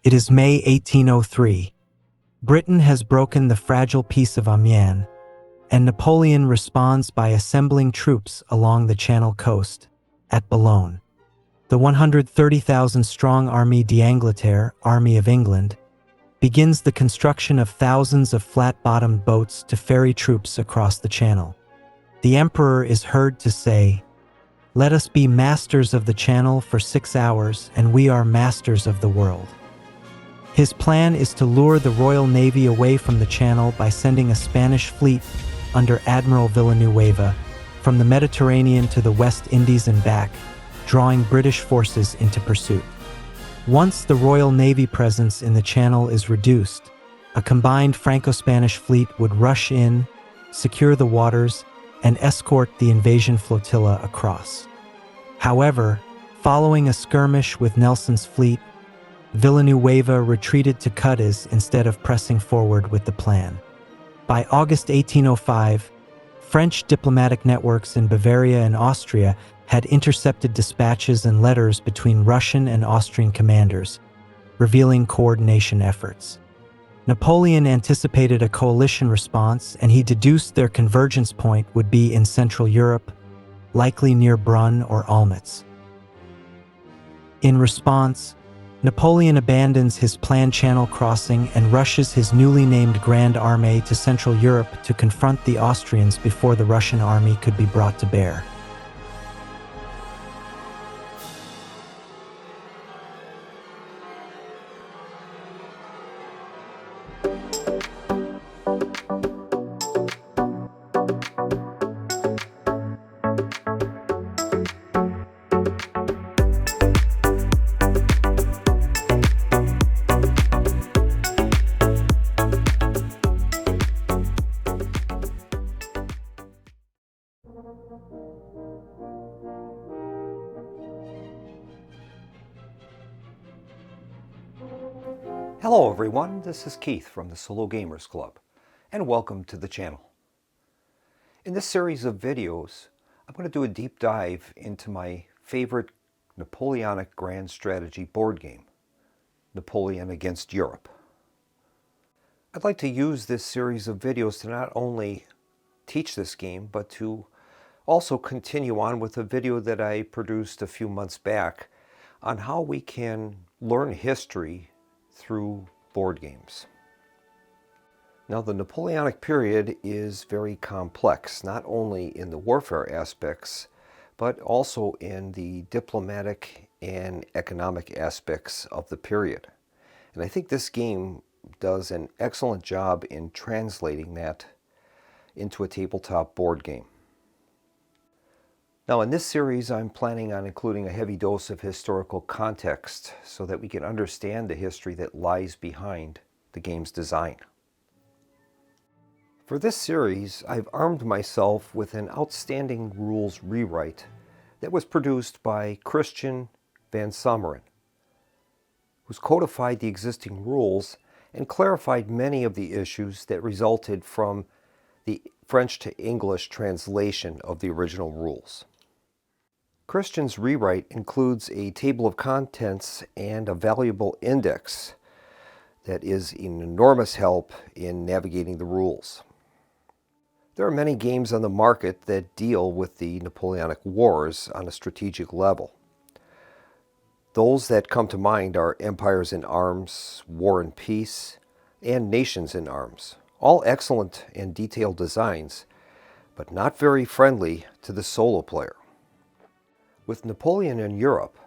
It is May 1803. Britain has broken the fragile peace of Amiens, and Napoleon responds by assembling troops along the Channel coast at Boulogne. The 130,000-strong Armée d'Angleterre, Army of England, begins the construction of thousands of flat-bottomed boats to ferry troops across the Channel. The Emperor is heard to say, "Let us be masters of the Channel for 6 hours, and we are masters of the world." His plan is to lure the Royal Navy away from the Channel by sending a Spanish fleet under Admiral Villanueva from the Mediterranean to the West Indies and back, drawing British forces into pursuit. Once the Royal Navy presence in the Channel is reduced, a combined Franco-Spanish fleet would rush in, secure the waters, and escort the invasion flotilla across. However, following a skirmish with Nelson's fleet, Villanueva retreated to Cadiz instead of pressing forward with the plan. By August 1805, French diplomatic networks in Bavaria and Austria had intercepted dispatches and letters between Russian and Austrian commanders, revealing coordination efforts. Napoleon anticipated a coalition response, and he deduced their convergence point would be in Central Europe, likely near Brunn or Olmütz. In response, Napoleon abandons his planned Channel crossing and rushes his newly named Grand Armée to Central Europe to confront the Austrians before the Russian army could be brought to bear. Hello everyone, this is Keith from the Solo Gamers Club, and welcome to the channel. In this series of videos, I'm going to do a deep dive into my favorite Napoleonic grand strategy board game, Napoleon Against Europe. I'd like to use this series of videos to not only teach this game, but to also continue on with a video that I produced a few months back on how we can learn history through board games. Now, the Napoleonic period is very complex, not only in the warfare aspects, but also in the diplomatic and economic aspects of the period. And I think this game does an excellent job in translating that into a tabletop board game. Now, in this series, I'm planning on including a heavy dose of historical context so that we can understand the history that lies behind the game's design. For this series, I've armed myself with an outstanding rules rewrite that was produced by Christian van Sommeren, who's codified the existing rules and clarified many of the issues that resulted from the French to English translation of the original rules. Christian's rewrite includes a table of contents and a valuable index that is an enormous help in navigating the rules. There are many games on the market that deal with the Napoleonic Wars on a strategic level. Those that come to mind are Empires in Arms, War and Peace, and Nations in Arms. All excellent and detailed designs, but not very friendly to the solo player. With Napoleon in Europe,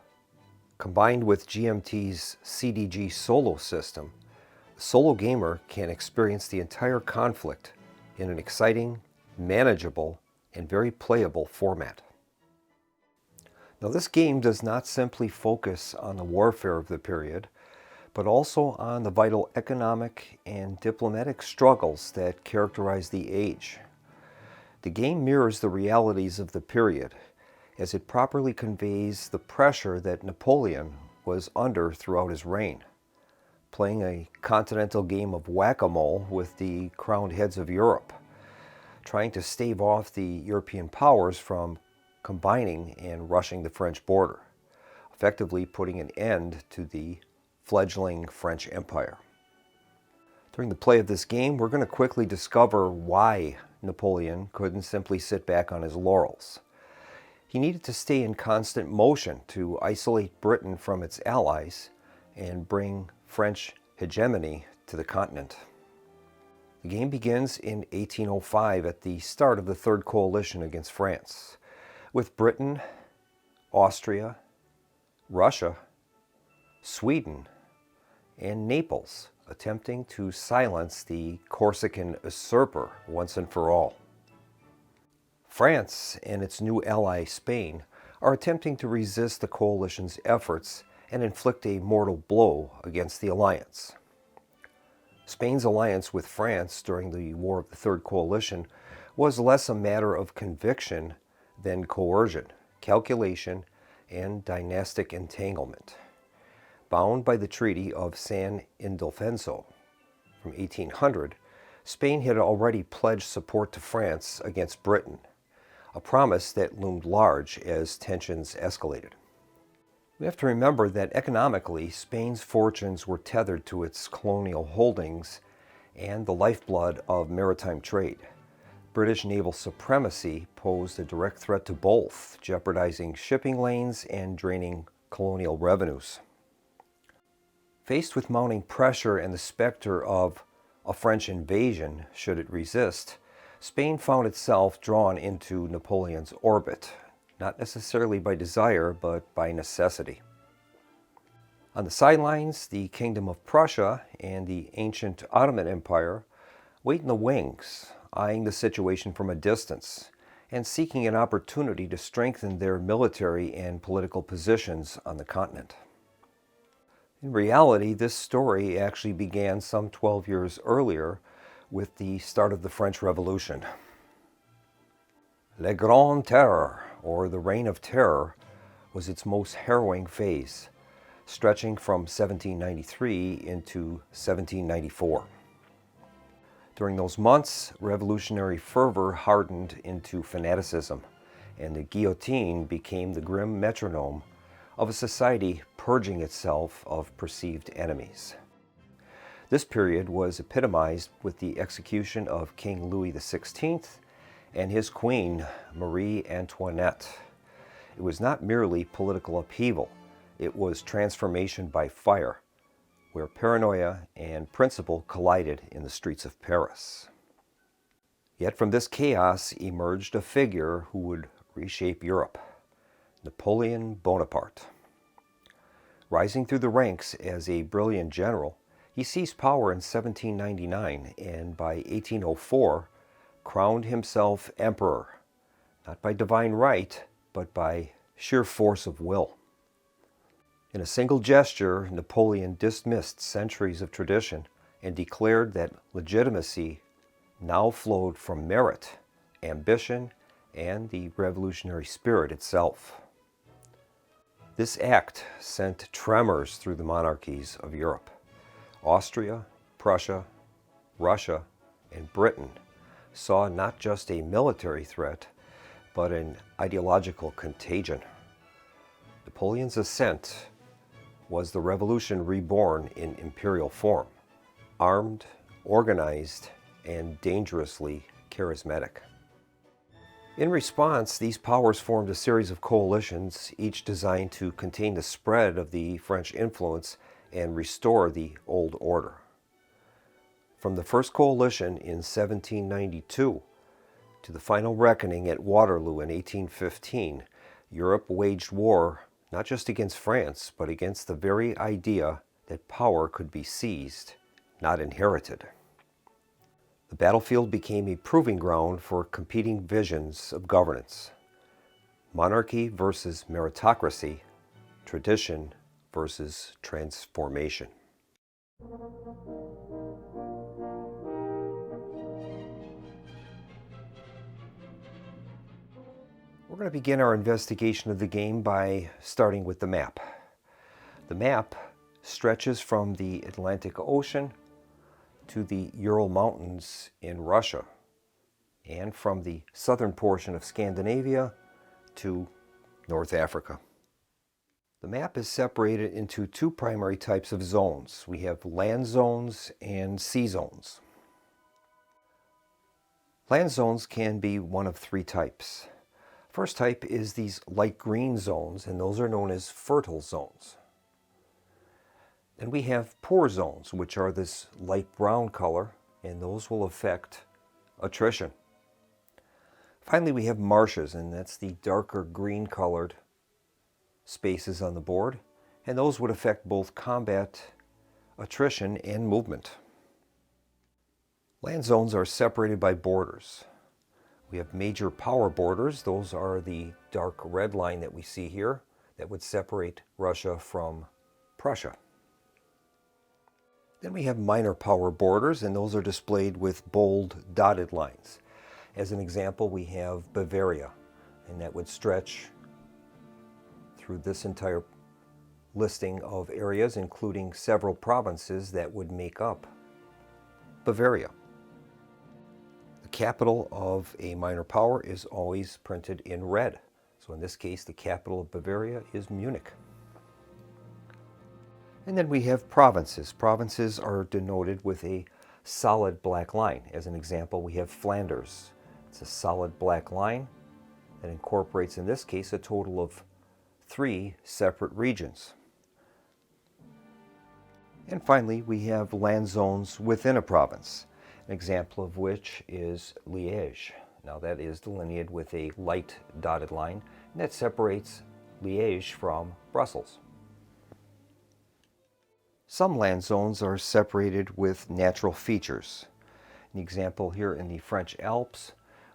combined with GMT's CDG solo system, the solo gamer can experience the entire conflict in an exciting, manageable, and very playable format. Now, this game does not simply focus on the warfare of the period, but also on the vital economic and diplomatic struggles that characterize the age. The game mirrors the realities of the period, as it properly conveys the pressure that Napoleon was under throughout his reign, playing a continental game of whack-a-mole with the crowned heads of Europe, trying to stave off the European powers from combining and rushing the French border, effectively putting an end to the fledgling French Empire. During the play of this game, we're going to quickly discover why Napoleon couldn't simply sit back on his laurels. He needed to stay in constant motion to isolate Britain from its allies and bring French hegemony to the continent. The game begins in 1805 at the start of the Third Coalition against France, with Britain, Austria, Russia, Sweden, and Naples attempting to silence the Corsican usurper once and for all. France and its new ally Spain are attempting to resist the coalition's efforts and inflict a mortal blow against the alliance. Spain's alliance with France during the War of the Third Coalition was less a matter of conviction than coercion, calculation, and dynastic entanglement. Bound by the Treaty of San Ildefonso from 1800, Spain had already pledged support to France against Britain, a promise that loomed large as tensions escalated. We have to remember that economically, Spain's fortunes were tethered to its colonial holdings and the lifeblood of maritime trade. British naval supremacy posed a direct threat to both, jeopardizing shipping lanes and draining colonial revenues. Faced with mounting pressure and the specter of a French invasion, should it resist, Spain found itself drawn into Napoleon's orbit, not necessarily by desire, but by necessity. On the sidelines, the Kingdom of Prussia and the ancient Ottoman Empire wait in the wings, eyeing the situation from a distance and seeking an opportunity to strengthen their military and political positions on the continent. In reality, this story actually began some 12 years earlier with the start of the French Revolution. Le Grand Terror, or the Reign of Terror, was its most harrowing phase, stretching from 1793 into 1794. During those months, revolutionary fervor hardened into fanaticism, and the guillotine became the grim metronome of a society purging itself of perceived enemies. This period was epitomized with the execution of King Louis XVI and his queen, Marie Antoinette. It was not merely political upheaval, it was transformation by fire, where paranoia and principle collided in the streets of Paris. Yet from this chaos emerged a figure who would reshape Europe, Napoleon Bonaparte. Rising through the ranks as a brilliant general, he seized power in 1799 and by 1804 crowned himself emperor, not by divine right, but by sheer force of will. In a single gesture, Napoleon dismissed centuries of tradition and declared that legitimacy now flowed from merit, ambition, and the revolutionary spirit itself. This act sent tremors through the monarchies of Europe. Austria, Prussia, Russia, and Britain saw not just a military threat, but an ideological contagion. Napoleon's ascent was the revolution reborn in imperial form, armed, organized, and dangerously charismatic. In response, these powers formed a series of coalitions, each designed to contain the spread of the French influence and restore the old order. From the first coalition in 1792 to the final reckoning at Waterloo in 1815, Europe waged war not just against France, but against the very idea that power could be seized, not inherited. The battlefield became a proving ground for competing visions of governance. Monarchy versus meritocracy, tradition versus transformation. We're going to begin our investigation of the game by starting with the map. The map stretches from the Atlantic Ocean to the Ural Mountains in Russia, and from the southern portion of Scandinavia to North Africa. The map is separated into two primary types of zones. We have land zones and sea zones. Land zones can be one of three types. First type is these light green zones, and those are known as fertile zones. Then we have poor zones, which are this light brown color, and those will affect attrition. Finally, we have marshes, and that's the darker green colored spaces on the board, and those would affect both combat, attrition, and movement. Land zones are separated by borders. We have major power borders. Those are the dark red line that we see here that would separate Russia from Prussia. Then we have minor power borders, and those are displayed with bold dotted lines. As an example, we have Bavaria, and that would stretch through this entire listing of areas, including several provinces that would make up Bavaria. The capital of a minor power is always printed in red. So in this case, the capital of Bavaria is Munich. And then we have provinces. Provinces are denoted with a solid black line. As an example, we have Flanders. It's a solid black line that incorporates, in this case, a total of 3 separate regions. And finally, we have land zones within a province, an example of which is Liège. Now that is delineated with a light dotted line, and that separates Liège from Brussels. Some land zones are separated with natural features. An example here in the French Alps,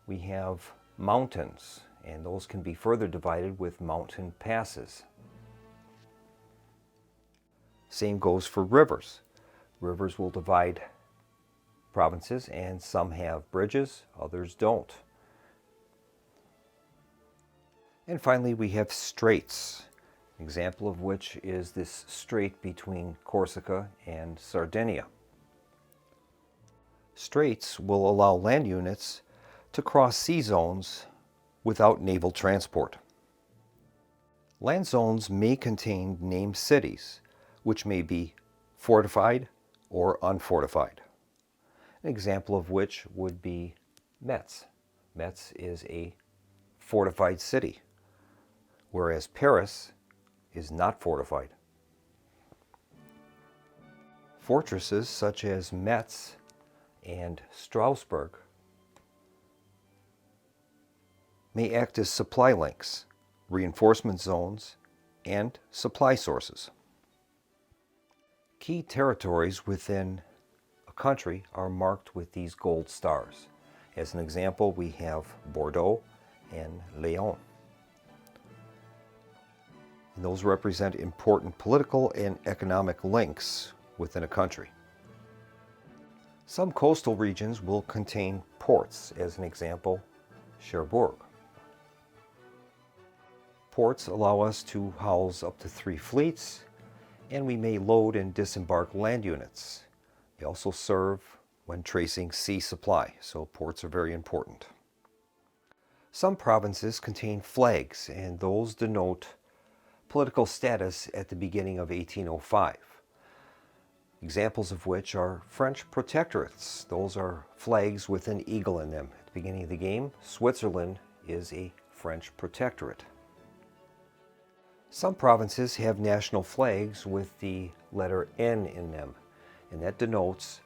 we have mountains, and those can be further divided with mountain passes. Same goes for rivers. Rivers will divide provinces, and some have bridges, others don't. And finally, we have straits. An example of which is this strait between Corsica and Sardinia. Straits will allow land units to cross sea zones without naval transport. Land zones may contain named cities, which may be fortified or unfortified. An example of which would be Metz. Metz is a fortified city, whereas Paris is not fortified. Fortresses such as Metz and Strasbourg may act as supply links, reinforcement zones, and supply sources. Key territories within a country are marked with these gold stars. As an example, we have Bordeaux and Lyon. And those represent important political and economic links within a country. Some coastal regions will contain ports, as an example, Cherbourg. Ports allow us to house up to 3 fleets, and we may load and disembark land units. They also serve when tracing sea supply, so ports are very important. Some provinces contain flags, and those denote political status at the beginning of 1805. Examples of which are French protectorates. Those are flags with an eagle in them. At the beginning of the game, Switzerland is a French protectorate. Some provinces have national flags with the letter N in them, and that denotes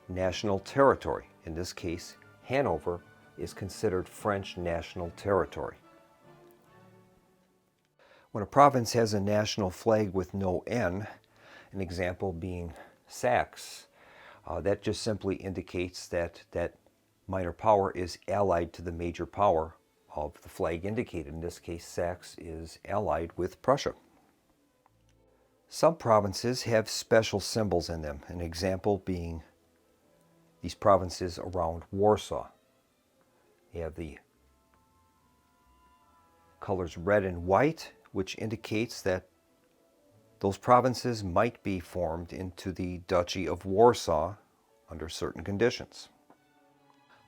national territory. In this case, Hanover is considered French national territory. When a province has a national flag with no N, an example being Saxe, that just simply indicates that that minor power is allied to the major power of the flag indicated. In this case, Saxe is allied with Prussia. Some provinces have special symbols in them, an example being these provinces around Warsaw. You have the colors red and white, which indicates that those provinces might be formed into the Duchy of Warsaw under certain conditions.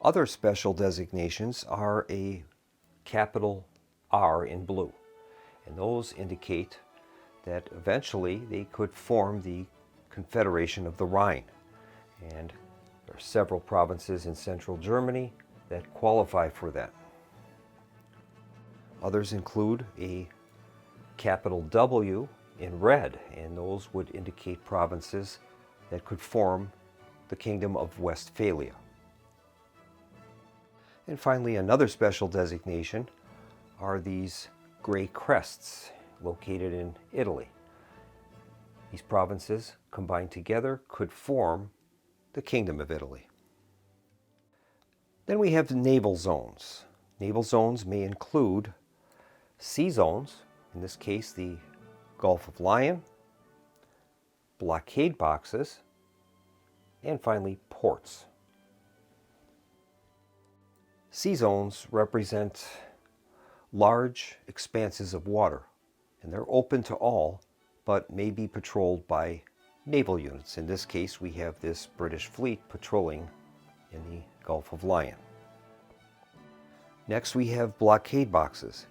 Other special designations are a capital are in blue. And those indicate that eventually they could form the Confederation of the Rhine. And there are several provinces in central Germany that qualify for that. Others include a capital W in red, and those would indicate provinces that could form the Kingdom of Westphalia. And finally, another special designation are these gray crests located in Italy. These provinces combined together could form the Kingdom of Italy. Then we have the naval zones. Naval zones may include sea zones, in this case the Gulf of Lion, blockade boxes, and finally ports. Sea zones represent large expanses of water, and they're open to all, but may be patrolled by naval units. In this case, we have this British fleet patrolling in the Gulf of Lion. Next, we have blockade boxes.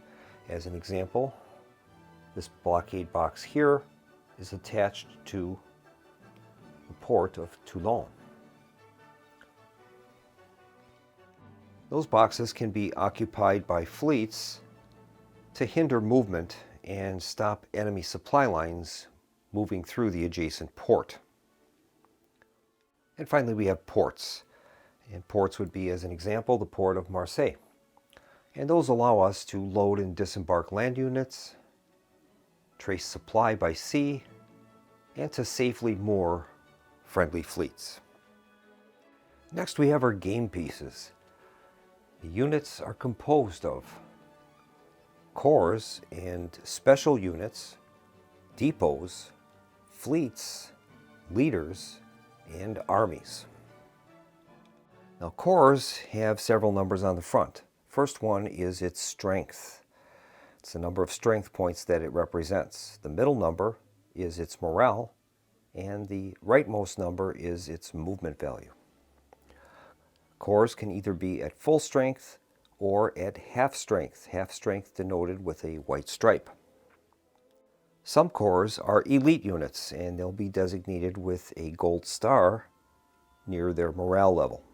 As an example, this blockade box here is attached to the port of Toulon. Those boxes can be occupied by fleets to hinder movement and stop enemy supply lines moving through the adjacent port. And finally, we have ports. And ports would be, as an example, the port of Marseille. And those allow us to load and disembark land units, trace supply by sea, and to safely moor friendly fleets. Next, we have our game pieces. The units are composed of corps and special units, depots, fleets, leaders, and armies. Now, corps have several numbers on the front. First one is its strength. It's the number of strength points that it represents. The middle number is its morale, and the rightmost number is its movement value. Corps can either be at full strength or at half strength denoted with a white stripe. Some corps are elite units, and they'll be designated with a gold star near their morale level.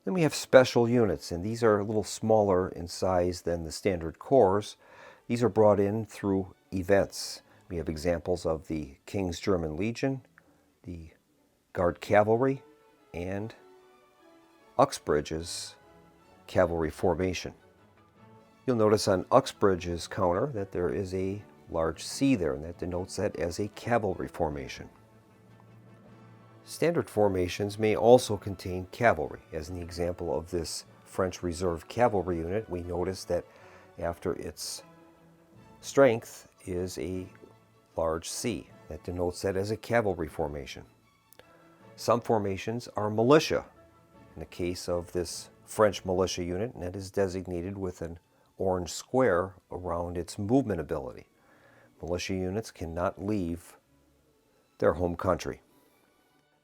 Then we have special units, and these are a little smaller in size than the standard corps. These are brought in through events. We have examples of the King's German Legion, the Guard Cavalry, and Uxbridge's cavalry formation. You'll notice on Uxbridge's counter that there is a large C there, and that denotes that as a cavalry formation. Standard formations may also contain cavalry. As in the example of this French Reserve Cavalry unit, we notice that after its strength is a large C. That denotes that as a cavalry formation. Some formations are militia. In the case of this French militia unit, and that is designated with an orange square around its movement ability. Militia units cannot leave their home country.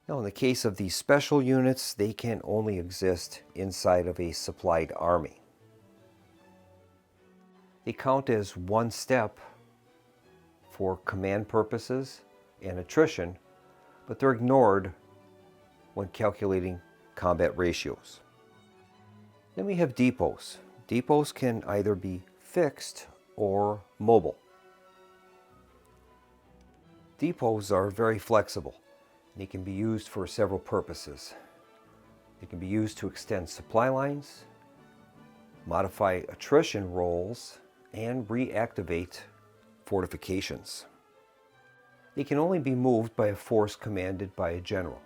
Now, in the case of these special units, they can only exist inside of a supplied army. They count as one step for command purposes and attrition, but they're ignored when calculating combat ratios. Then we have depots. Depots can either be fixed or mobile. Depots are very flexible. They can be used for several purposes. They can be used to extend supply lines, modify attrition rolls, and reactivate fortifications. They can only be moved by a force commanded by a general,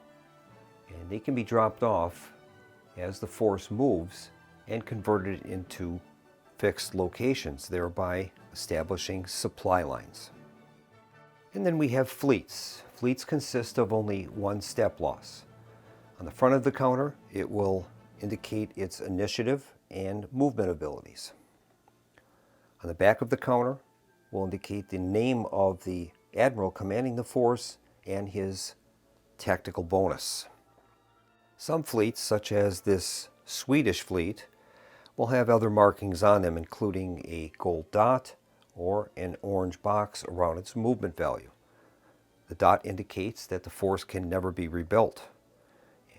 and they can be dropped off as the force moves and converted into fixed locations, thereby establishing supply lines. And then we have fleets. Fleets consist of only one step loss. On the front of the counter, it will indicate its initiative and movement abilities. On the back of the counter will indicate the name of the admiral commanding the force and his tactical bonus. Some fleets, such as this Swedish fleet, will have other markings on them, including a gold dot or an orange box around its movement value. The dot indicates that the force can never be rebuilt,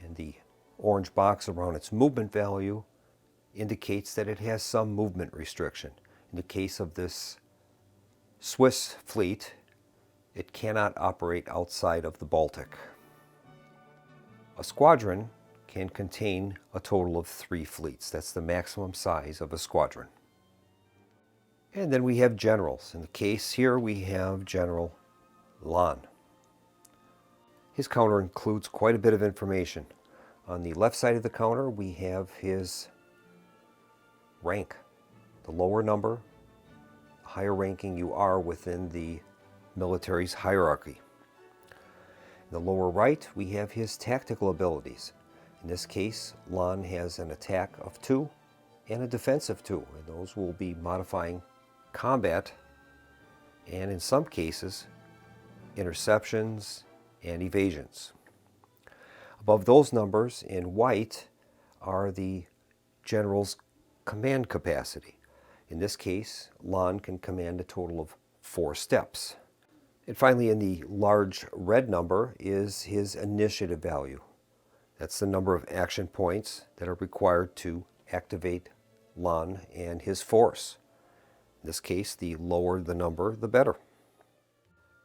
and the orange box around its movement value indicates that it has some movement restriction. In the case of this Swiss fleet, it cannot operate outside of the Baltic. A squadron can contain a total of 3 fleets. That's the maximum size of a squadron. And then we have generals. In the case here, we have General Lannes. His counter includes quite a bit of information. On the left side of the counter, we have his rank. The lower number, the higher ranking you are within the military's hierarchy. In the lower right, we have his tactical abilities. In this case, Lannes has an attack of 2 and a defense of 2, and those will be modifying combat and, in some cases, interceptions and evasions. Above those numbers in white are the general's command capacity. In this case, Lannes can command a total of 4 steps. And finally, in the large red number is his initiative value. That's the number of action points that are required to activate Lannes and his force. In this case, the lower the number, the better.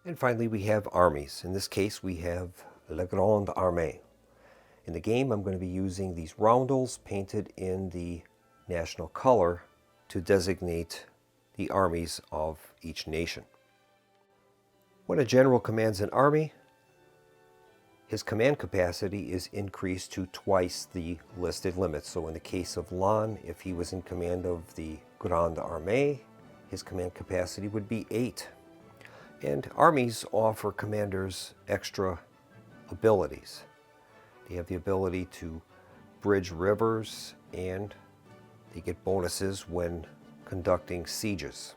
And finally, we have armies. In this case, we have La Grande Armée. In the game, I'm going to be using these roundels painted in the national color to designate the armies of each nation. When a general commands an army, his command capacity is increased to twice the listed limit. So in the case of Lannes, if he was in command of the Grande Armée, his command capacity would be 8. And armies offer commanders extra abilities. They have the ability to bridge rivers, and they get bonuses when conducting sieges.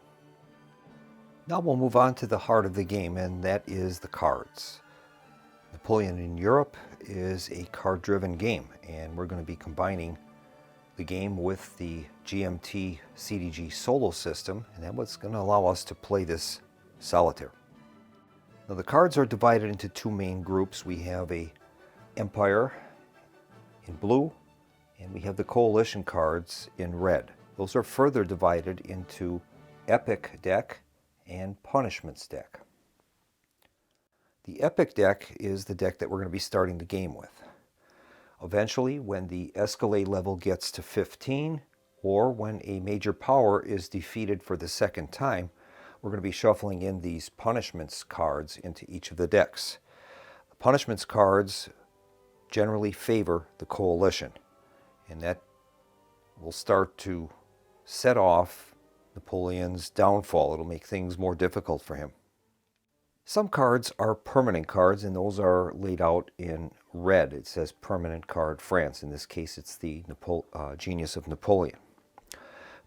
Now we'll move on to the heart of the game, and that is the cards. Napoleon in Europe is a card-driven game, and we're going to be combining the game with the GMT CDG solo system, and that's what's going to allow us to play this solitaire. Now the cards are divided into 2 main groups. We have a Empire in blue, and we have the Coalition cards in red. Those are further divided into Epic deck and Punishments deck. The Epic deck is the deck that we're going to be starting the game with. Eventually, when the Escalade level gets to 15, or when a major power is defeated for the second time, we're going to be shuffling in these Punishments cards into each of the decks. The Punishments cards generally favor the Coalition, and that will start to set off Napoleon's downfall. It'll make things more difficult for him. Some cards are permanent cards, and those are laid out in red. It says Permanent Card France. In this case, it's the Genius of Napoleon.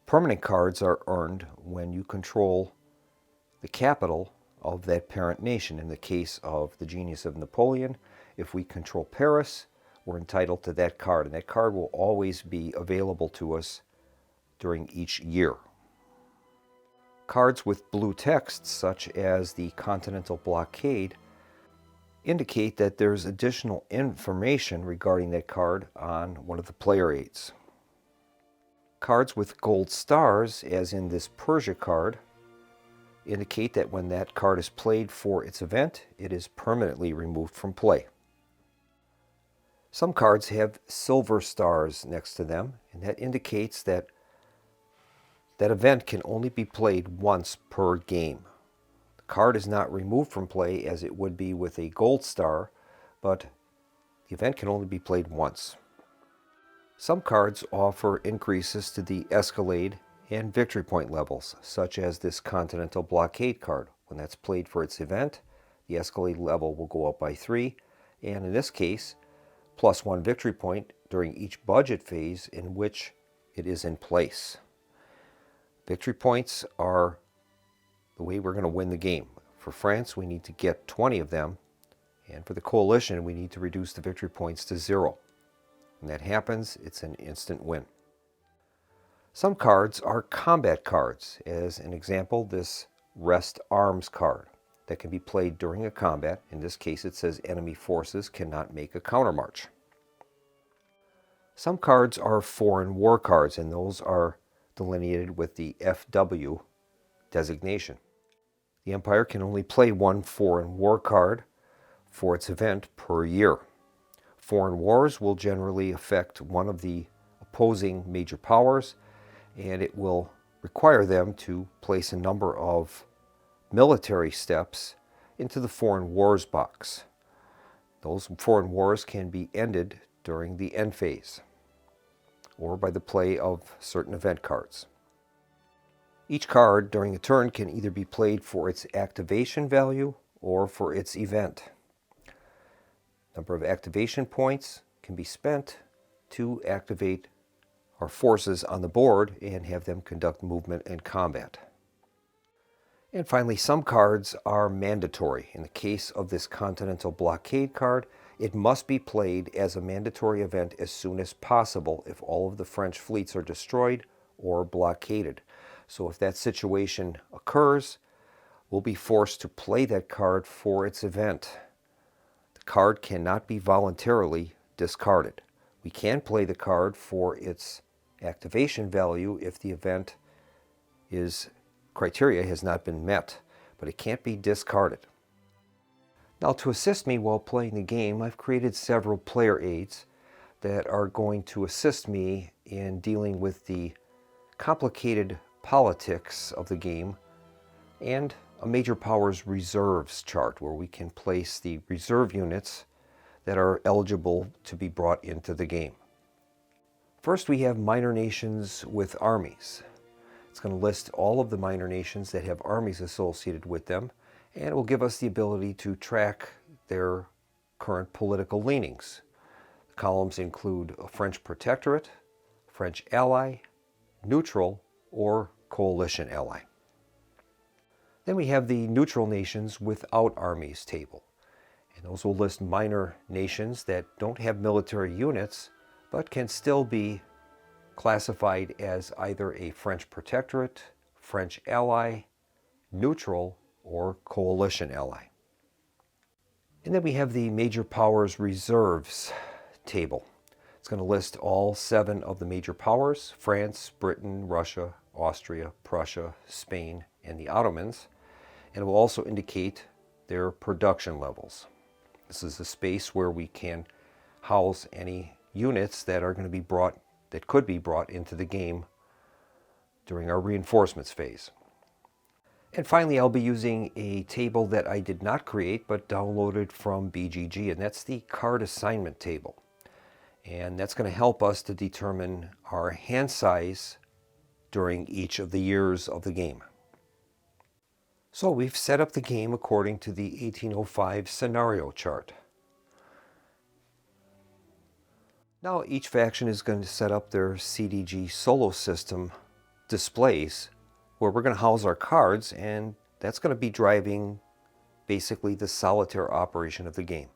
Permanent cards are earned when you control the capital of that parent nation. In the case of the Genius of Napoleon, if we control Paris, we're entitled to that card, and that card will always be available to us during each year. Cards with blue text, such as the Continental Blockade, indicate that there's additional information regarding that card on one of the player aids. Cards with gold stars, as in this Persia card, indicate that when that card is played for its event, it is permanently removed from play. Some cards have silver stars next to them, and that indicates that that event can only be played once per game. The card is not removed from play as it would be with a gold star, but the event can only be played once. Some cards offer increases to the Escalade and Victory Point levels, such as this Continental Blockade card. When that's played for its event, the Escalade level will go up by 3, and in this case, +1 victory point during each budget phase in which it is in place. Victory points are the way we're going to win the game. For France, we need to get 20 of them, and for the Coalition, we need to reduce the victory points to 0. When that happens, it's an instant win. Some cards are combat cards. As an example, this Rest Arms card that can be played during a combat. In this case, it says enemy forces cannot make a countermarch. Some cards are foreign war cards, and those are delineated with the FW designation. The Empire can only play one foreign war card for its event per year. Foreign wars will generally affect one of the opposing major powers, and it will require them to place a number of military steps into the foreign wars box. Those foreign wars can be ended during the end phase or by the play of certain event cards. Each card during a turn can either be played for its activation value or for its event. Number of activation points can be spent to activate our forces on the board and have them conduct movement and combat. And finally, some cards are mandatory. In the case of this Continental Blockade card, it must be played as a mandatory event as soon as possible if all of the French fleets are destroyed or blockaded. So if that situation occurs, we'll be forced to play that card for its event. The card cannot be voluntarily discarded. We can play the card for its activation value if the event criteria has not been met, but it can't be discarded. Now, to assist me while playing the game, I've created several player aids that are going to assist me in dealing with the complicated politics of the game, and a major powers reserves chart where we can place the reserve units that are eligible to be brought into the game. First, we have minor nations with armies. It's going to list all of the minor nations that have armies associated with them, and it will give us the ability to track their current political leanings. The columns include a French protectorate, French ally, neutral, or coalition ally. Then we have the neutral nations without armies table. And those will list minor nations that don't have military units, but can still be classified as either a French protectorate, French ally, neutral, or coalition ally. And then we have the major powers reserves table. It's going to list all 7 of the major powers: France, Britain, Russia, Austria, Prussia, Spain, and the Ottomans. And it will also indicate their production levels. This is a space where we can house any units that are going to be that could be brought into the game during our reinforcements phase. And finally, I'll be using a table that I did not create but downloaded from BGG, and that's the card assignment table. And that's going to help us to determine our hand size during each of the years of the game. So we've set up the game according to the 1805 scenario chart. Now each faction is going to set up their CDG solo system displays where we're going to house our cards, and that's going to be driving basically the solitaire operation of the game.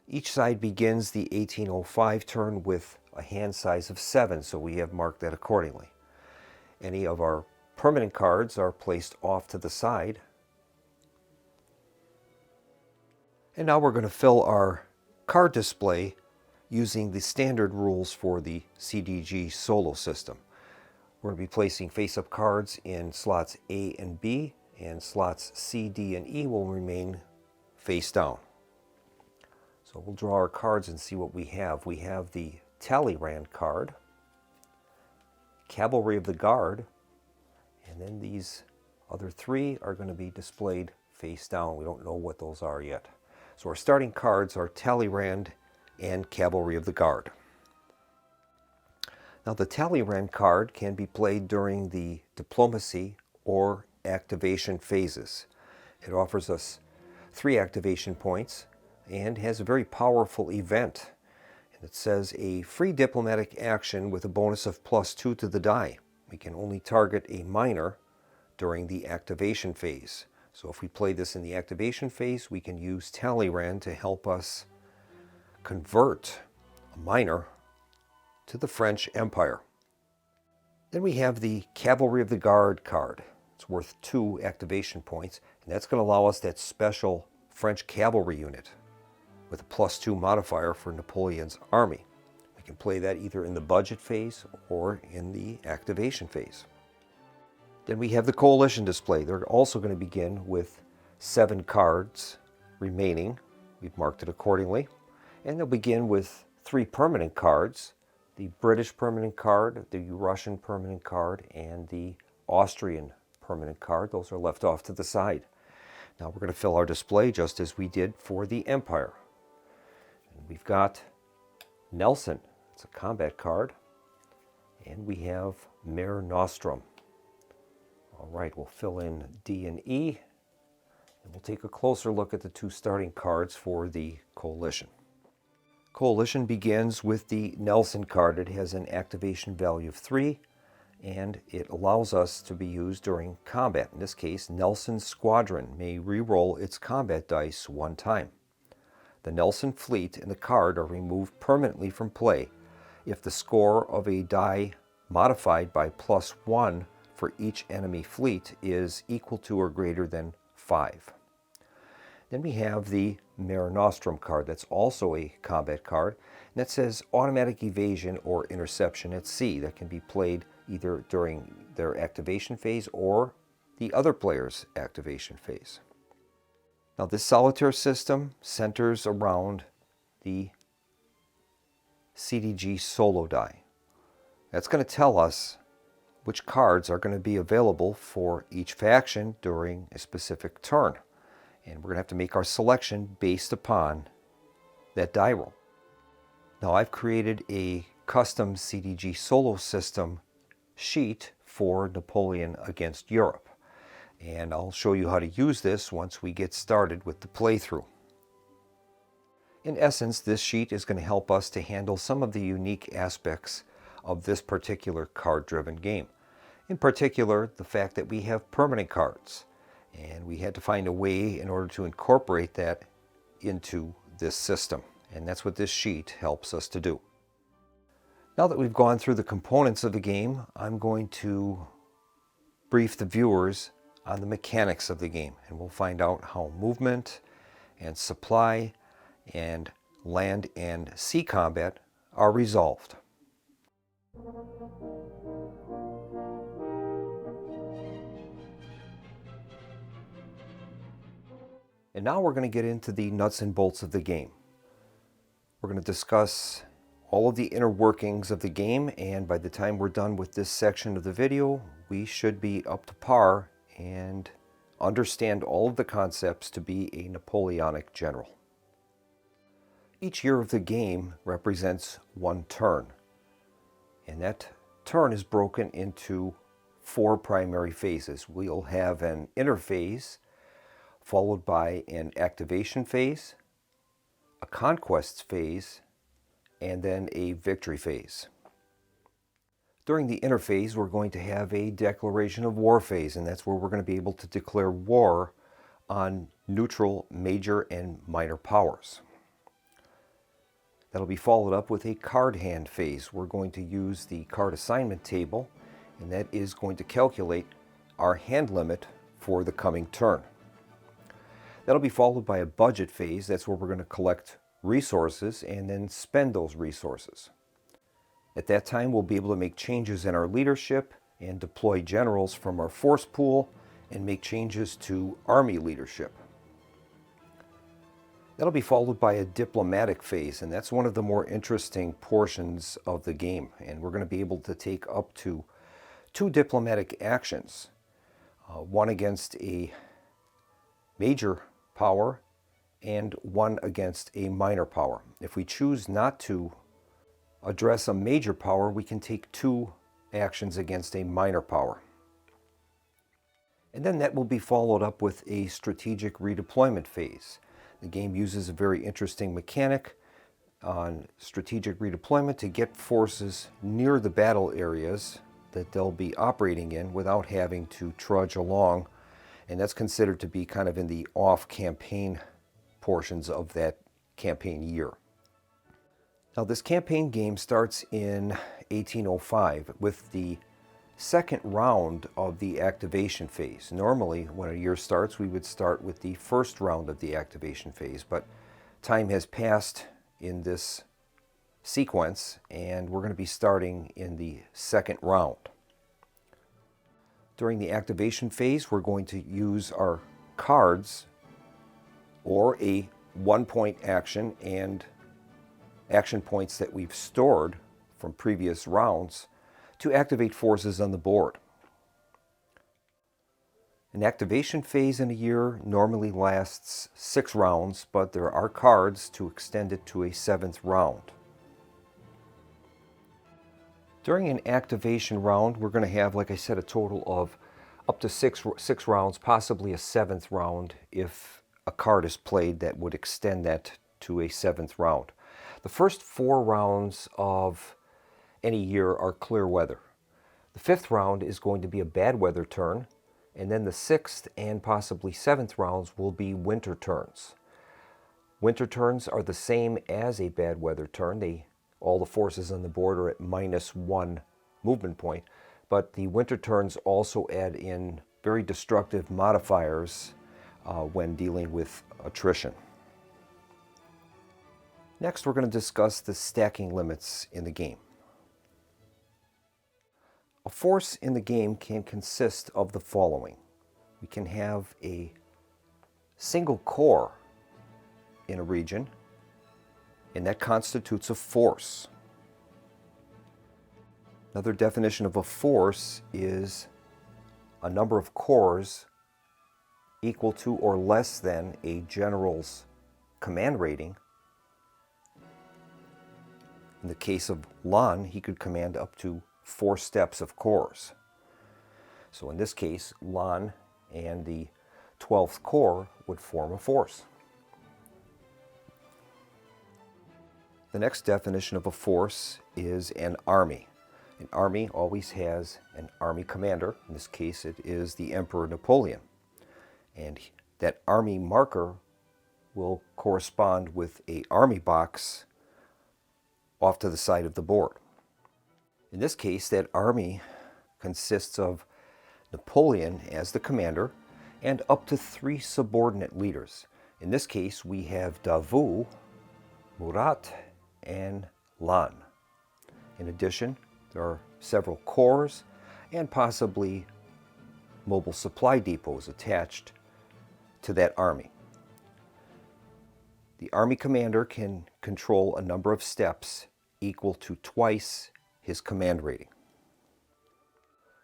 Each side begins the 1805 turn with a hand size of 7, so we have marked that accordingly. Any of our permanent cards are placed off to the side. And now we're going to fill our card display using the standard rules for the CDG solo system. We're going to be placing face-up cards in slots A and B, and slots C, D, and E will remain face down. So we'll draw our cards and see what we have. We have the Talleyrand card, Cavalry of the Guard, and then these other 3 are going to be displayed face down. We don't know what those are yet. So our starting cards are Talleyrand and Cavalry of the Guard. Now the Talleyrand card can be played during the diplomacy or activation phases. It offers us 3 activation points and has a very powerful event. And it says a free diplomatic action with a bonus of +2 to the die. We can only target a minor during the activation phase. So if we play this in the activation phase, we can use Talleyrand to help us convert a minor to the French Empire. Then we have the Cavalry of the Guard card. It's worth 2 activation points, and that's going to allow us that special French cavalry unit with a +2 modifier for Napoleon's army. We can play that either in the budget phase or in the activation phase. Then we have the coalition display. They're also going to begin with 7 cards remaining. We've marked it accordingly. And they'll begin with 3 permanent cards: the British permanent card, the Russian permanent card, and the Austrian permanent card. Those are left off to the side. Now we're going to fill our display just as we did for the Empire. And we've got Nelson. It's a combat card. And we have Mare Nostrum. All right, we'll fill in D and E. And we'll take a closer look at the 2 starting cards for the coalition. Coalition begins with the Nelson card. It has an activation value of 3, and it allows us to be used during combat. In this case, Nelson's squadron may re-roll its combat dice 1 time. The Nelson fleet and the card are removed permanently from play if the score of a die modified by +1 for each enemy fleet is equal to or greater than 5. Then we have the Mare Nostrum card. That's also a combat card, and that says automatic evasion or interception at sea. That can be played either during their activation phase or the other player's activation phase. Now this solitaire system centers around the CDG solo die. That's going to tell us which cards are going to be available for each faction during a specific turn. And we're going to have to make our selection based upon that die roll. Now I've created a custom CDG solo system sheet for Napoleon Against Europe. And I'll show you how to use this once we get started with the playthrough. In essence, this sheet is going to help us to handle some of the unique aspects of this particular card-driven game. In particular, the fact that we have permanent cards, and we had to find a way in order to incorporate that into this system, and that's what this sheet helps us to do. Now that we've gone through the components of the game, I'm going to brief the viewers on the mechanics of the game, and we'll find out how movement and supply and land and sea combat are resolved. And now we're going to get into the nuts and bolts of the game. We're going to discuss all of the inner workings of the game, and by the time we're done with this section of the video, we should be up to par and understand all of the concepts to be a Napoleonic general. Each year of the game represents 1 turn, and that turn is broken into 4 primary phases. We'll have an inner phase, followed by an activation phase, a conquest phase, and then a victory phase. During the inner phase, we're going to have a declaration of war phase, and that's where we're going to be able to declare war on neutral major and minor powers. That'll be followed up with a card hand phase. We're going to use the card assignment table, and that is going to calculate our hand limit for the coming turn. That'll be followed by a budget phase. That's where we're going to collect resources and then spend those resources. At that time, we'll be able to make changes in our leadership and deploy generals from our force pool and make changes to army leadership. That'll be followed by a diplomatic phase, and that's one of the more interesting portions of the game. And we're going to be able to take up to 2 diplomatic actions, one against a major power and one against a minor power. If we choose not to address a major power, we can take 2 actions against a minor power. And then that will be followed up with a strategic redeployment phase. The game uses a very interesting mechanic on strategic redeployment to get forces near the battle areas that they'll be operating in without having to trudge along, and that's considered to be kind of in the off-campaign portions of that campaign year. Now this campaign game starts in 1805 with the second round of the activation phase. Normally, when a year starts, we would start with the first round of the activation phase, but time has passed in this sequence, and we're going to be starting in the second round. During the activation phase, we're going to use our cards or a one-point action and action points that we've stored from previous rounds to activate forces on the board. An activation phase in a year normally lasts 6 rounds, but there are cards to extend it to a 7th round. During an activation round, we're going to have, like I said, a total of up to six rounds, possibly a 7th round if a card is played that would extend that to a 7th round. The first 4 rounds of any year are clear weather. The 5th round is going to be a bad weather turn, and then the 6th and possibly 7th rounds will be winter turns. Winter turns are the same as a bad weather turn. All the forces on the board are at -1 movement point, but the winter turns also add in very destructive modifiers when dealing with attrition. Next, we're going to discuss the stacking limits in the game. A force in the game can consist of the following. We can have a single core in a region, and that constitutes a force. Another definition of a force is a number of cores equal to or less than a general's command rating. In the case of Lan, he could command up to 4 steps of cores. So in this case, Lan and the 12th corps would form a force. The next definition of a force is an army. An army always has an army commander. In this case, it is the Emperor Napoleon. And that army marker will correspond with an army box off to the side of the board. In this case, that army consists of Napoleon as the commander and up to 3 subordinate leaders. In this case, we have Davout, Murat, and Lan. In addition, there are several corps and possibly mobile supply depots attached to that army. The army commander can control a number of steps equal to twice his command rating.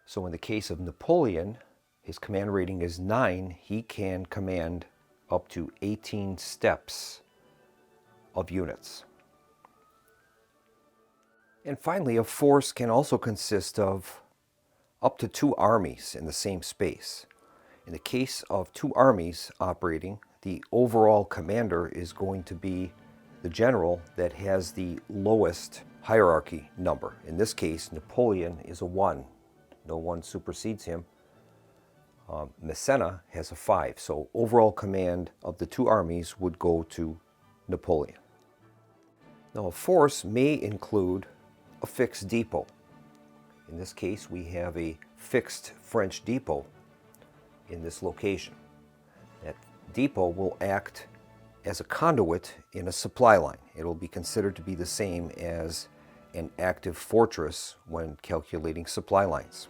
So in the case of Napoleon, his command rating is 9. He can command up to 18 steps of units. And finally, a force can also consist of up to 2 armies in the same space. In the case of 2 armies operating, the overall commander is going to be the general that has the lowest hierarchy number. In this case, Napoleon is a 1. No one supersedes him. Massena has a 5. So overall command of the 2 armies would go to Napoleon. Now a force may include a fixed depot. In this case, we have a fixed French depot in this location. That depot will act as a conduit in a supply line. It will be considered to be the same as an active fortress when calculating supply lines.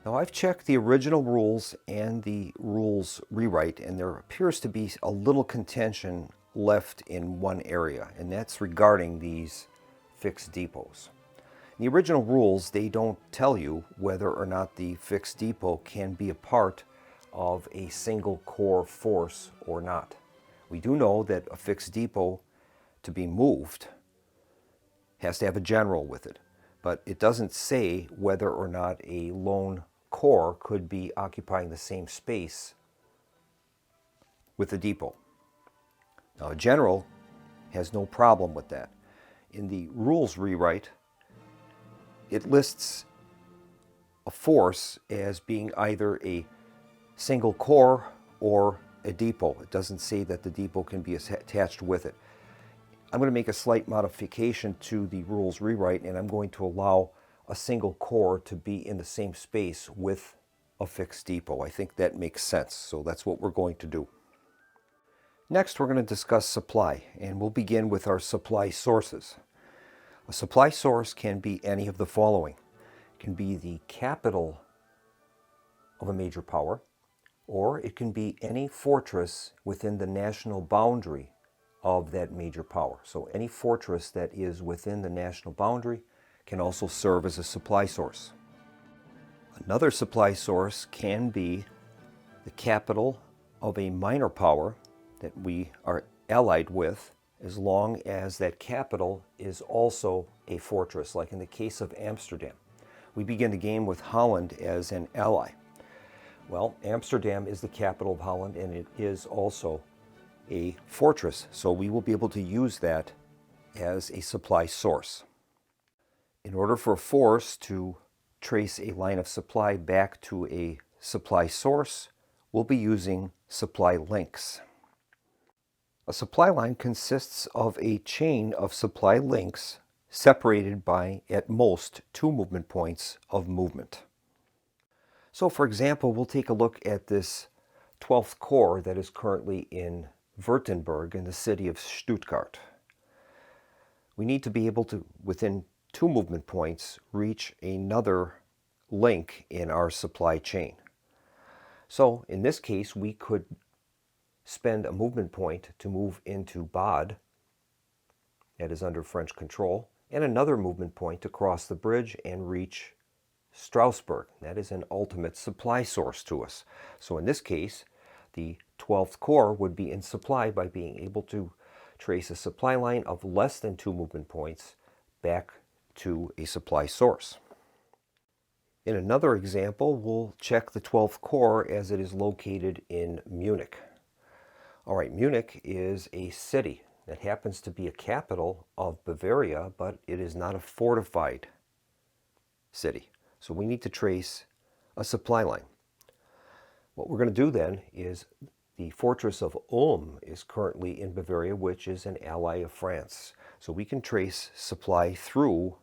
Now I've checked the original rules and the rules rewrite, and there appears to be a little contention left in one area, and that's regarding these fixed depots. In the original rules, they don't tell you whether or not the fixed depot can be a part of a single core force or not. We do know that a fixed depot, to be moved, has to have a general with it, but it doesn't say whether or not a lone corps could be occupying the same space with the depot. Now, a general has no problem with that. In the rules rewrite, it lists a force as being either a single corps or a depot. It doesn't say that the depot can be attached with it. I'm going to make a slight modification to the rules rewrite, and I'm going to allow a single corps to be in the same space with a fixed depot. I think that makes sense, so that's what we're going to do. Next, we're going to discuss supply, and we'll begin with our supply sources. A supply source can be any of the following. It can be the capital of a major power, or it can be any fortress within the national boundary of that major power. So any fortress that is within the national boundary can also serve as a supply source. Another supply source can be the capital of a minor power that we are allied with, as long as that capital is also a fortress, like in the case of Amsterdam. We begin the game with Holland as an ally. Well, Amsterdam is the capital of Holland, and it is also a fortress, so we will be able to use that as a supply source. In order for a force to trace a line of supply back to a supply source, we'll be using supply links. A supply line consists of a chain of supply links separated by, at most, 2 movement points of movement. So, for example, we'll take a look at this 12th Corps that is currently in Württemberg in the city of Stuttgart. We need to be able to, within 2 movement points, reach another link in our supply chain. So, in this case, we could spend a movement point to move into Bad, that is under French control, and another movement point to cross the bridge and reach Strasbourg. That is an ultimate supply source to us. So in this case, the 12th Corps would be in supply by being able to trace a supply line of less than 2 movement points back to a supply source. In another example, we'll check the 12th Corps as it is located in Munich. All right, Munich is a city that happens to be a capital of Bavaria, but it is not a fortified city. So we need to trace a supply line. What we're going to do then is the fortress of Ulm is currently in Bavaria, which is an ally of France. So we can trace supply through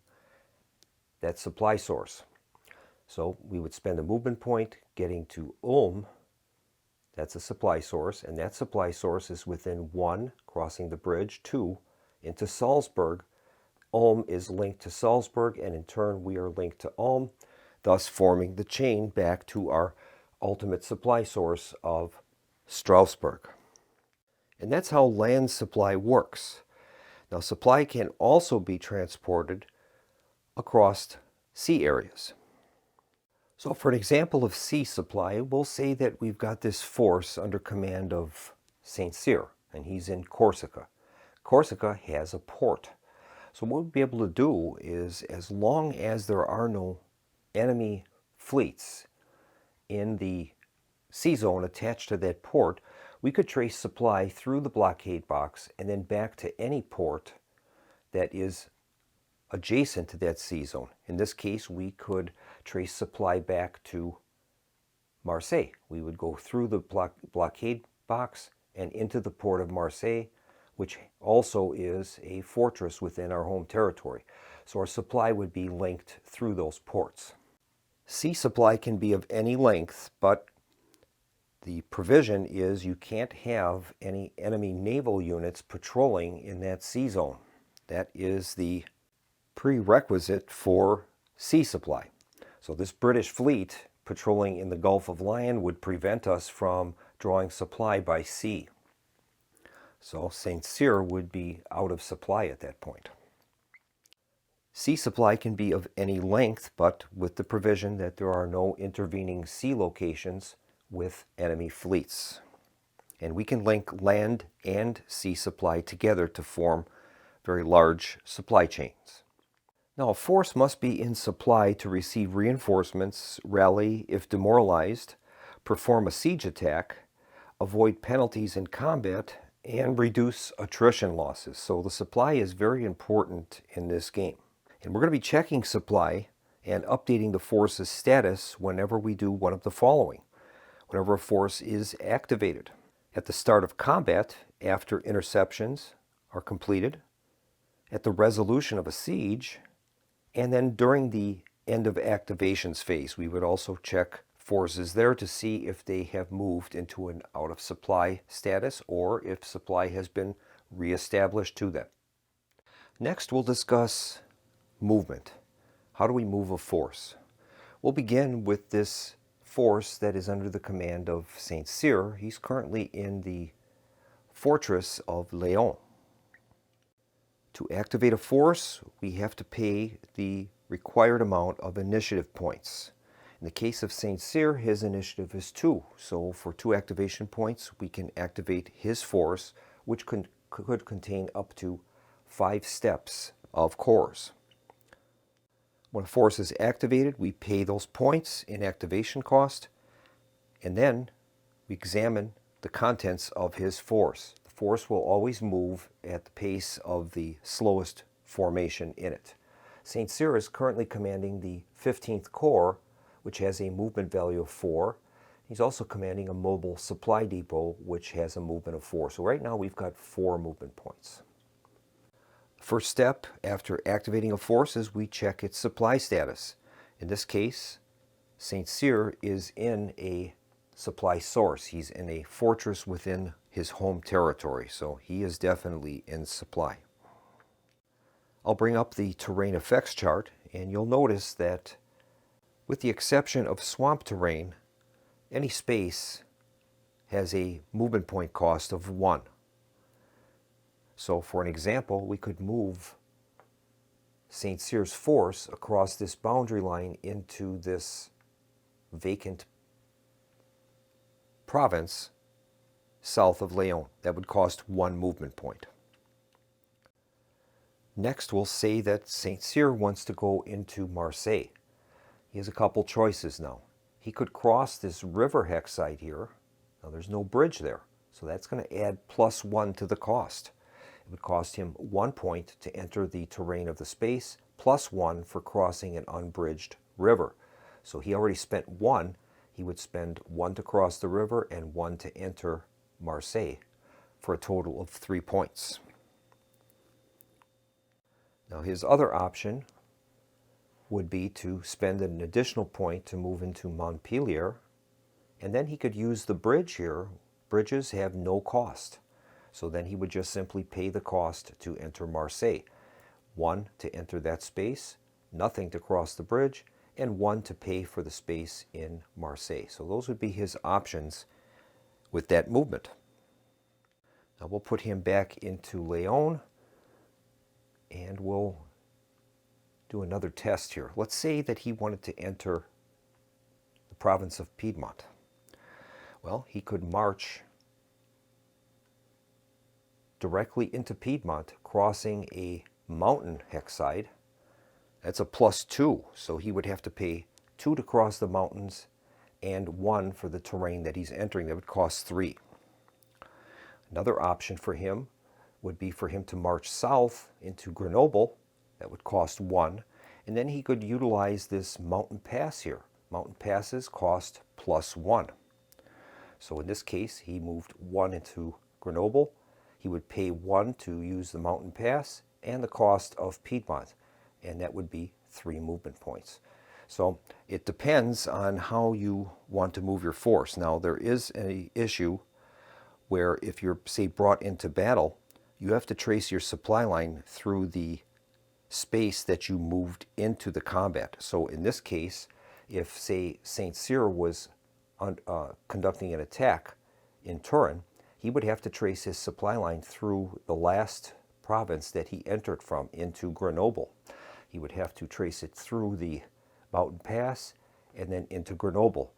that supply source. So we would spend a movement point getting to Ulm. That's a supply source, and that supply source is within 1, crossing the bridge, 2, into Salzburg. Ulm is linked to Salzburg, and in turn we are linked to Ulm, thus forming the chain back to our ultimate supply source of Strasbourg. And that's how land supply works. Now, supply can also be transported across sea areas. So for an example of sea supply, we'll say that we've got this force under command of St. Cyr, and he's in Corsica. Corsica has a port. So what we'll be able to do is, as long as there are no enemy fleets in the sea zone attached to that port, we could trace supply through the blockade box and then back to any port that is adjacent to that sea zone. In this case, we could trace supply back to Marseille. We would go through the blockade box and into the port of Marseille, which also is a fortress within our home territory. So our supply would be linked through those ports. Sea supply can be of any length, but the provision is you can't have any enemy naval units patrolling in that sea zone. That is the prerequisite for sea supply. So this British fleet patrolling in the Gulf of Lion would prevent us from drawing supply by sea. So St. Cyr would be out of supply at that point. Sea supply can be of any length, but with the provision that there are no intervening sea locations with enemy fleets. And we can link land and sea supply together to form very large supply chains. Now, a force must be in supply to receive reinforcements, rally if demoralized, perform a siege attack, avoid penalties in combat, and reduce attrition losses. So the supply is very important in this game. And we're going to be checking supply and updating the force's status whenever we do one of the following. Whenever a force is activated. At the start of combat, after interceptions are completed, at the resolution of a siege, and then during the end of activations phase. We would also check forces there to see if they have moved into an out of supply status or if supply has been reestablished to them. Next, we'll discuss movement. How do we move a force? We'll begin with this force that is under the command of Saint Cyr. He's currently in the fortress of Leon. To activate a force, we have to pay the required amount of initiative points. In the case of Saint Cyr, his initiative is 2. So for 2 activation points, we can activate his force, which could contain up to 5 steps of cores. When a force is activated, we pay those points in activation cost, and then we examine the contents of his force. The force will always move at the pace of the slowest formation in it. Saint Cyr is currently commanding the 15th Corps, which has a movement value of 4. He's also commanding a mobile supply depot, which has a movement of 4. So right now we've got 4 movement points. First step after activating a force is we check its supply status. In this case, Saint Cyr is in a supply source. He's in a fortress within his home territory, so he is definitely in supply. I'll bring up the terrain effects chart, and you'll notice that with the exception of swamp terrain, any space has a movement point cost of 1. So for an example, we could move Saint Cyr's force across this boundary line into this vacant province south of Leon. That would cost 1 movement point. Next, we'll say that Saint Cyr wants to go into Marseille. He has a couple choices now. He could cross this river hexite here. Now there's no bridge there, so that's going to add +1 to the cost. It would cost him 1 point to enter the terrain of the space, +1 for crossing an unbridged river. So he already spent 1. He would spend 1 to cross the river and 1 to enter Marseille for a total of 3 points. Now his other option would be to spend an additional point to move into Montpellier, and then he could use the bridge here. Bridges have no cost. So then he would just simply pay the cost to enter Marseille. 1 to enter that space, nothing to cross the bridge, and 1 to pay for the space in Marseille. So those would be his options with that movement. Now we'll put him back into Leon, and we'll do another test here. Let's say that he wanted to enter the province of Piedmont. Well, he could march directly into Piedmont, crossing a mountain hexide. That's a +2, so he would have to pay 2 to cross the mountains and 1 for the terrain that he's entering. That would cost 3. Another option for him would be for him to march south into Grenoble. That would cost 1, and then he could utilize this mountain pass here. Mountain passes cost +1. So in this case, he moved 1 into Grenoble. He would pay 1 to use the mountain pass and the cost of Piedmont, and that would be 3 movement points. So it depends on how you want to move your force. Now there is an issue where if you're, say, brought into battle, you have to trace your supply line through the space that you moved into the combat. So in this case, if, say, Saint Cyr was conducting an attack in Turin, he would have to trace his supply line through the last province that he entered from into Grenoble. He would have to trace it through the mountain pass and then into Grenoble,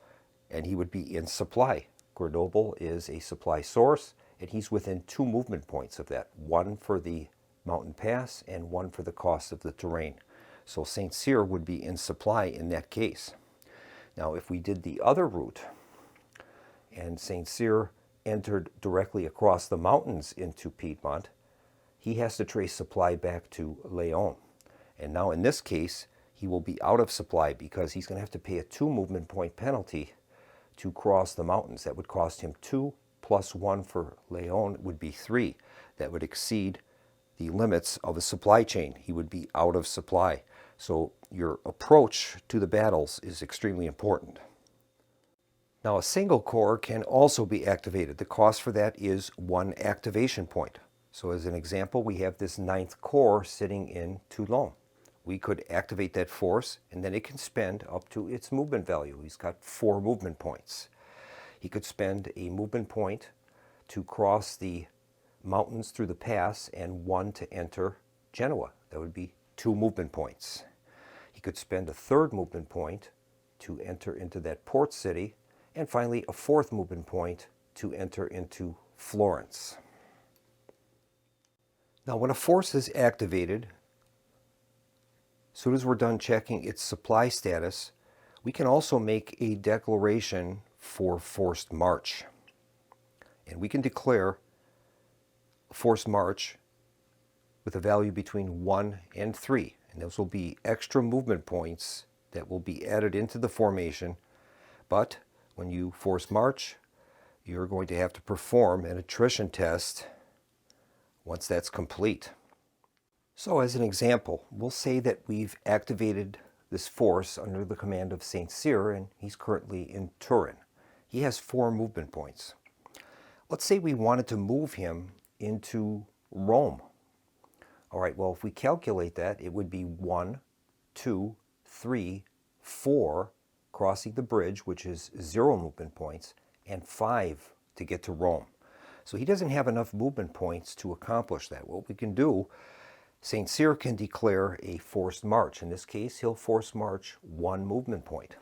and he would be in supply. Grenoble is a supply source, and he's within 2 movement points of that, 1 for the mountain pass and 1 for the cost of the terrain. So Saint Cyr would be in supply in that case. Now if we did the other route and Saint Cyr entered directly across the mountains into Piedmont, he has to trace supply back to Leon. And now in this case, he will be out of supply because he's going to have to pay a 2 movement point penalty to cross the mountains. That would cost him 2 plus 1 for Leon would be 3. That would exceed the limits of a supply chain. He would be out of supply. So your approach to the battles is extremely important. Now, a single core can also be activated. The cost for that is 1 activation point. So as an example, we have this 9th corps sitting in Toulon. We could activate that force, and then it can spend up to its movement value. He's got 4 movement points. He could spend a movement point to cross the mountains through the pass and 1 to enter Genoa. That would be 2 movement points. He could spend a 3rd movement point to enter into that port city, and finally a 4th movement point to enter into Florence. Now, when a force is activated, as soon as we're done checking its supply status, we can also make a declaration for forced march. And we can declare a forced march with a value between 1 and 3. And those will be extra movement points that will be added into the formation. But when you force march, you're going to have to perform an attrition test once that's complete. So as an example, we'll say that we've activated this force under the command of St. Cyr, and he's currently in Turin. He has 4 movement points. Let's say we wanted to move him into Rome. All right, well, if we calculate that, it would be 1, 2, 3, 4, crossing the bridge, which is 0 movement points, and 5 to get to Rome. So he doesn't have enough movement points to accomplish that. What we can do, St. Cyr can declare a forced march. In this case, he'll force march 1 movement point.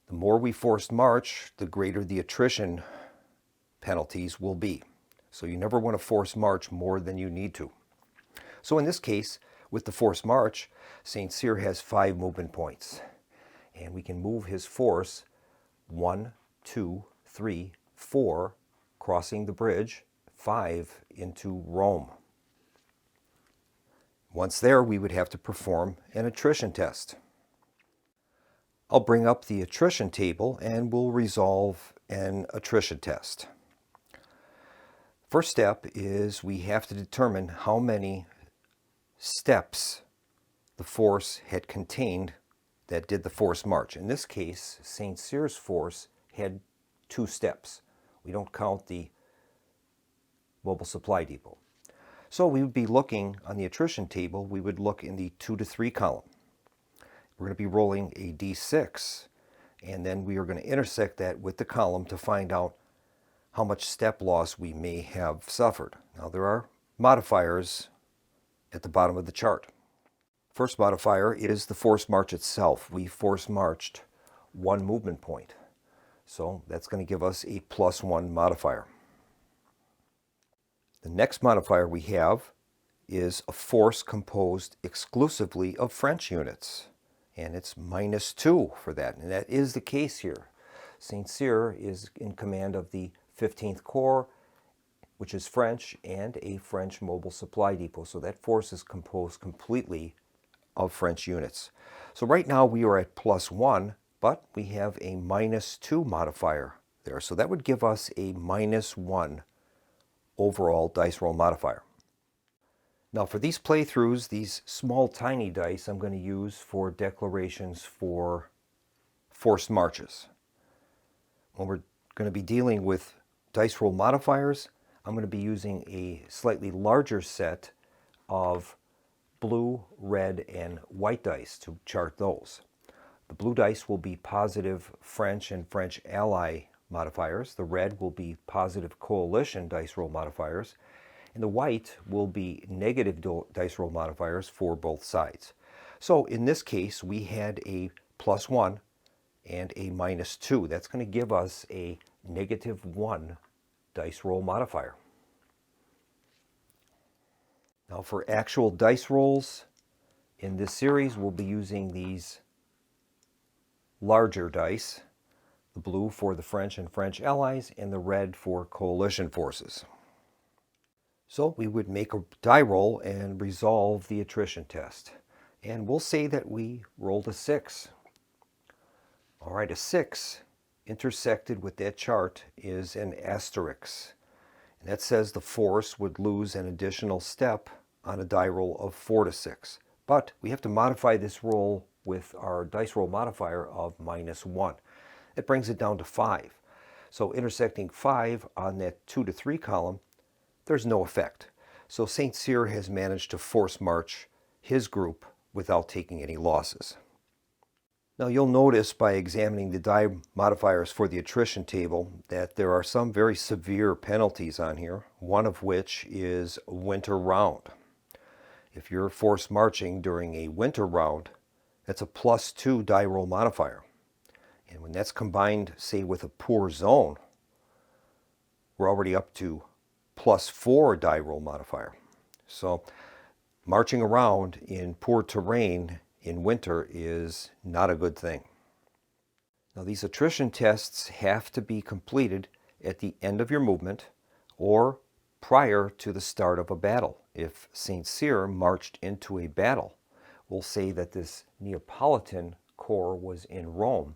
The more we forced march, the greater the attrition penalties will be. So you never want to force march more than you need to. So in this case, with the forced march, St. Cyr has 5 movement points. And we can move his force 1, 2, 3, 4, crossing the bridge, 5 into Rome. Once there, we would have to perform an attrition test. I'll bring up the attrition table and we'll resolve an attrition test. First step is we have to determine how many steps the force had contained that did the forced march. In this case, St. Cyr's force had 2 steps. We don't count the mobile supply depot. So we would be looking on the attrition table, we would look in the 2 to 3 column. We're going to be rolling a d6, and then we are going to intersect that with the column to find out how much step loss we may have suffered. Now there are modifiers at the bottom of the chart. First modifier is the forced march itself. We force marched 1 movement point. So that's going to give us a +1 modifier. The next modifier we have is a force composed exclusively of French units. And it's -2 for that. And that is the case here. St. Cyr is in command of the 15th Corps, which is French, and a French mobile supply depot. So that force is composed completely of French units. So right now we are at +1, but we have a -2 modifier there. So that would give us a -1 overall dice roll modifier. Now for these playthroughs, these small tiny dice I'm going to use for declarations for forced marches. When we're going to be dealing with dice roll modifiers, I'm going to be using a slightly larger set of blue, red, and white dice to chart those. The blue dice will be positive French and French ally modifiers. The red will be positive coalition dice roll modifiers. And the white will be negative dice roll modifiers for both sides. So in this case, we had a +1 and a -2. That's going to give us a -1 dice roll modifier. Now for actual dice rolls in this series, we'll be using these larger dice, the blue for the French and French allies, and the red for coalition forces. So we would make a die roll and resolve the attrition test. And we'll say that we rolled a 6. All right, a 6 intersected with that chart is an asterisk. That says the force would lose an additional step on a die roll of 4 to 6. But we have to modify this roll with our dice roll modifier of -1. It brings it down to 5. So intersecting 5 on that 2 to 3 column, there's no effect. So St. Cyr has managed to force march his group without taking any losses. Now you'll notice by examining the die modifiers for the attrition table that there are some very severe penalties on here, one of which is winter round. If you're forced marching during a winter round, that's a +2 die roll modifier. And when that's combined, say, with a poor zone, we're already up to +4 die roll modifier. So marching around in poor terrain in winter is not a good thing. Now these attrition tests have to be completed at the end of your movement or prior to the start of a battle. If St. Cyr marched into a battle, we'll say that this Neapolitan corps was in Rome.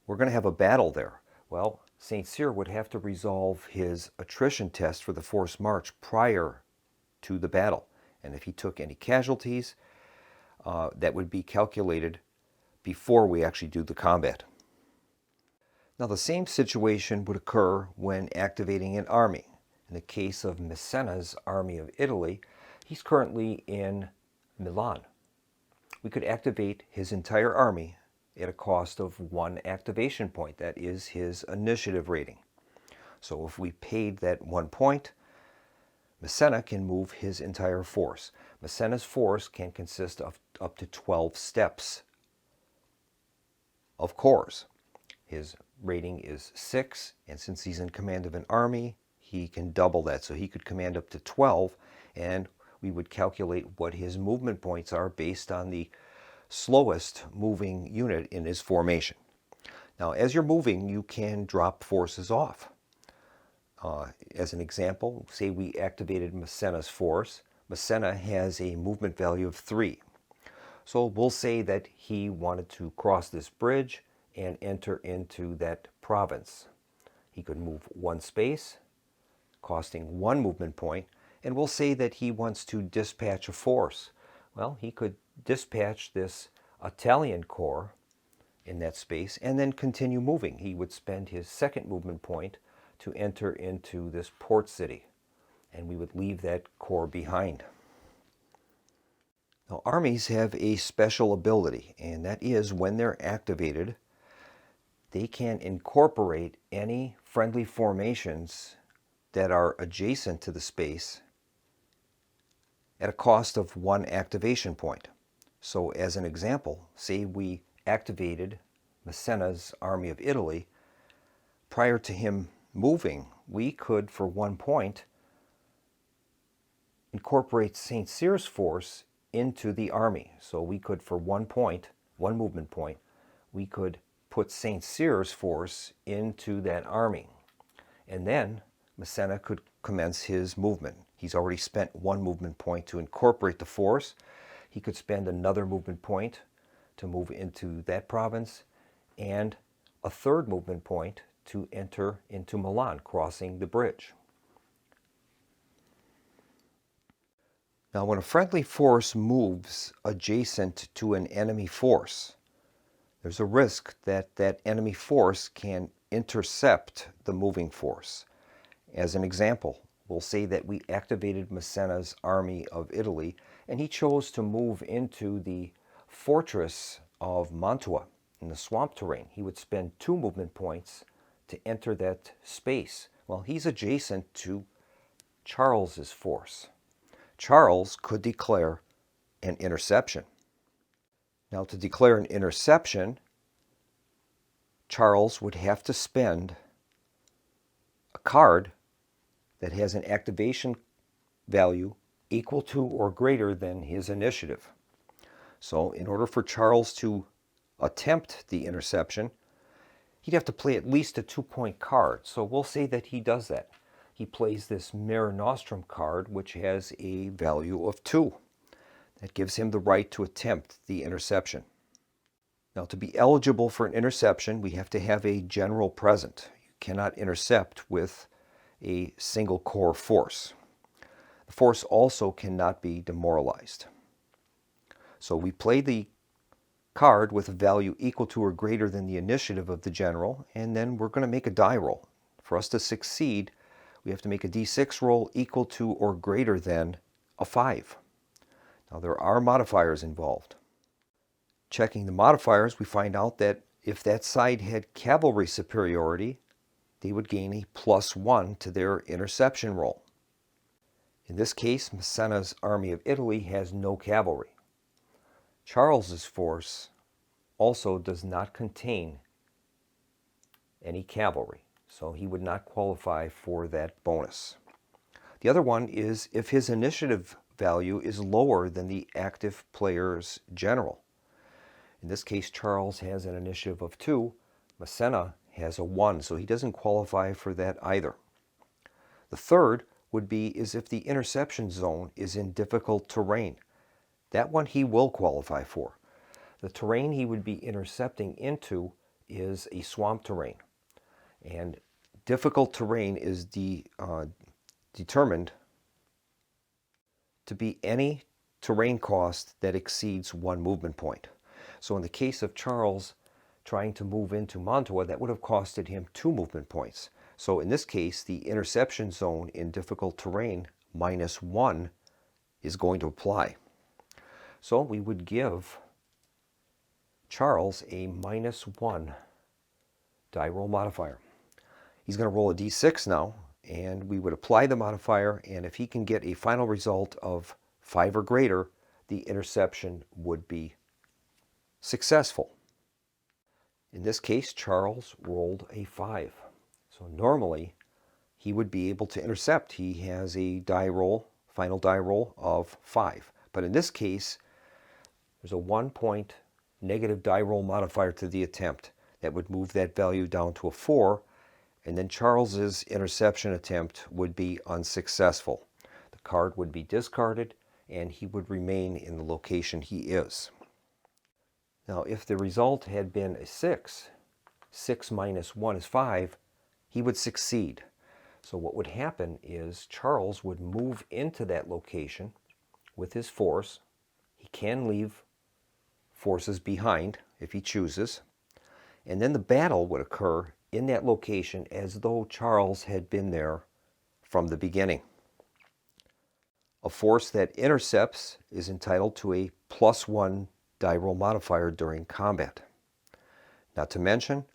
We're going to have a battle there. Well, St. Cyr would have to resolve his attrition test for the forced march prior to the battle. And if he took any casualties, that would be calculated before we actually do the combat. Now the same situation would occur when activating an army. In the case of Massena's army of Italy, he's currently in Milan. We could activate his entire army at a cost of 1 activation point. That is his initiative rating. So if we paid that 1 point, Massena can move his entire force. Massena's force can consist of up to 12 steps of corps. His rating is 6, and since he's in command of an army, he can double that. So he could command up to 12, and we would calculate what his movement points are based on the slowest moving unit in his formation. Now, as you're moving, you can drop forces off. As an example, say we activated Massena's force. Massena has a movement value of 3. So we'll say that he wanted to cross this bridge and enter into that province. He could move 1 space, costing 1 movement point, and we'll say that he wants to dispatch a force. Well, he could dispatch this Italian corps in that space and then continue moving. He would spend his 2nd movement point to enter into this port city, and we would leave that corps behind. Now, armies have a special ability, and that is when they're activated, they can incorporate any friendly formations that are adjacent to the space at a cost of 1 activation point. So as an example, say we activated Massena's army of Italy. Prior to him moving, we could, for 1 point, incorporate St. Cyr's force into the army. So we could, for 1 point, 1 movement point, we could put St. Cyr's force into that army. And then Massena could commence his movement. He's already spent 1 movement point to incorporate the force. He could spend another movement point to move into that province, and a 3rd movement point to enter into Milan, crossing the bridge. Now, when a friendly force moves adjacent to an enemy force, there's a risk that that enemy force can intercept the moving force. As an example, we'll say that we activated Massena's army of Italy, and he chose to move into the fortress of Mantua in the swamp terrain. He would spend 2 movement points to enter that space. Well, he's adjacent to Charles's force. Charles could declare an interception. Now, to declare an interception, Charles would have to spend a card that has an activation value equal to or greater than his initiative. So in order for Charles to attempt the interception, he'd have to play at least a 2-point card. So we'll say that he does that. He plays this Mare Nostrum card, which has a value of 2. That gives him the right to attempt the interception. Now, to be eligible for an interception, we have to have a general present. You cannot intercept with a single corps force. The force also cannot be demoralized. So we play the card with a value equal to or greater than the initiative of the general, and then we're going to make a die roll. For us to succeed, we have to make a d6 roll equal to or greater than a 5. Now there are modifiers involved. Checking the modifiers, we find out that if that side had cavalry superiority, they would gain a +1 to their interception roll. In this case, Massena's army of Italy has no cavalry. Charles's force also does not contain any cavalry, so he would not qualify for that bonus. The other one is if his initiative value is lower than the active player's general. In this case, Charles has an initiative of 2, Massena has a 1, so he doesn't qualify for that either. The third would be is if the interception zone is in difficult terrain. That one he will qualify for. The terrain he would be intercepting into is a swamp terrain. And difficult terrain is determined to be any terrain cost that exceeds 1 movement point. So in the case of Charles trying to move into Mantua, that would have costed him 2 movement points. So in this case, the interception zone in difficult terrain -1 is going to apply. So we would give Charles a -1 die roll modifier. He's going to roll a d6 now, and we would apply the modifier, and if he can get a final result of 5 or greater, the interception would be successful. In this case, Charles rolled a 5. So normally, he would be able to intercept. He has a die roll, final die roll of 5. But in this case, there's a 1-point negative die roll modifier to the attempt that would move that value down to a 4, and then Charles's interception attempt would be unsuccessful. The card would be discarded, and he would remain in the location he is. Now, if the result had been a 6, 6 minus 1 is 5, he would succeed. So what would happen is Charles would move into that location with his force. He can leave forces behind if he chooses. And then the battle would occur in that location as though Charles had been there from the beginning. A force that intercepts is entitled to a +1 die roll modifier during combat. Not to mention,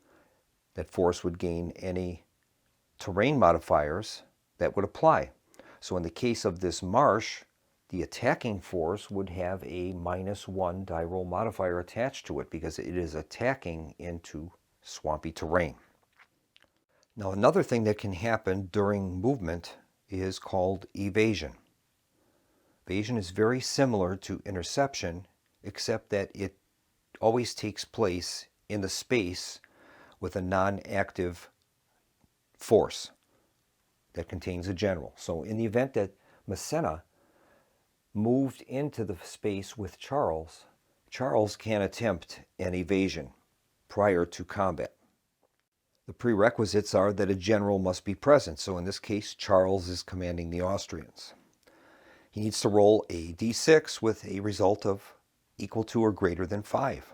that force would gain any terrain modifiers that would apply. So in the case of this marsh, the attacking force would have a -1 die roll modifier attached to it because it is attacking into swampy terrain. Now another thing that can happen during movement is called evasion. Evasion is very similar to interception, except that it always takes place in the space with a non-active force that contains a general. So in the event that Massena moved into the space with Charles, Charles can attempt an evasion prior to combat. The prerequisites are that a general must be present. So in this case, Charles is commanding the Austrians. He needs to roll a d6 with a result of equal to or greater than 5.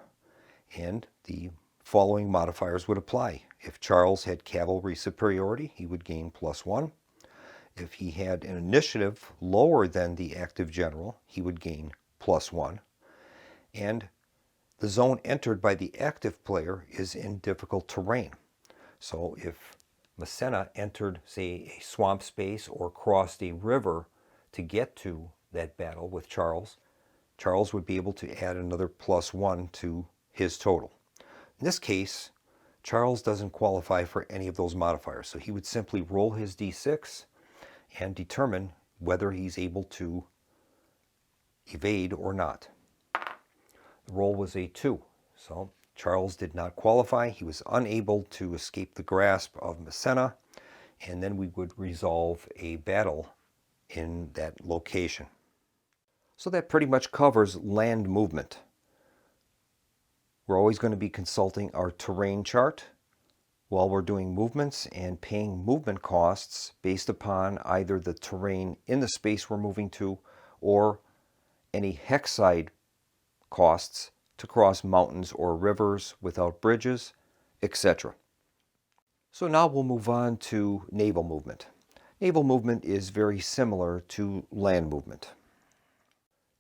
And the following modifiers would apply. If Charles had cavalry superiority, he would gain +1. If he had an initiative lower than the active general, he would gain +1. And the zone entered by the active player is in difficult terrain. So if Massena entered, say, a swamp space or crossed a river to get to that battle with Charles, Charles would be able to add another +1 to his total. In this case, Charles doesn't qualify for any of those modifiers, so he would simply roll his d6 and determine whether he's able to evade or not. The roll was a 2, so Charles did not qualify. He was unable to escape the grasp of Massena, and then we would resolve a battle in that location. So that pretty much covers land movement. We're always going to be consulting our terrain chart while we're doing movements and paying movement costs based upon either the terrain in the space we're moving to or any hex side costs to cross mountains or rivers without bridges, etc. So now we'll move on to naval movement. Naval movement is very similar to land movement.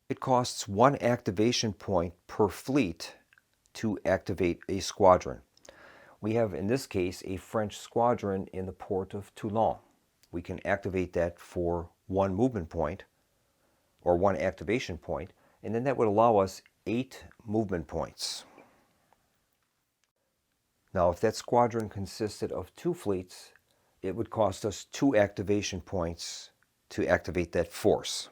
It costs 1 activation point per fleet to activate a squadron. We have, in this case, a French squadron in the port of Toulon. We can activate that for 1 movement point, or 1 activation point, and then that would allow us 8 movement points. Now, if that squadron consisted of 2 fleets, it would cost us 2 activation points to activate that force.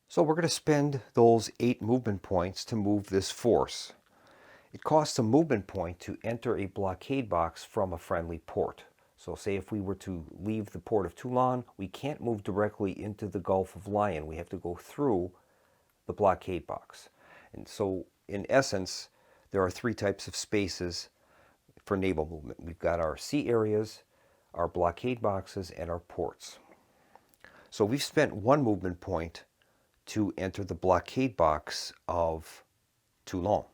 So we're going to spend those 8 movement points to move this force. It costs a movement point to enter a blockade box from a friendly port. So say if we were to leave the port of Toulon, we can't move directly into the Gulf of Lion. We have to go through the blockade box. And so in essence, there are 3 types of spaces for naval movement. We've got our sea areas, our blockade boxes, and our ports. So we've spent 1 movement point to enter the blockade box of Toulon.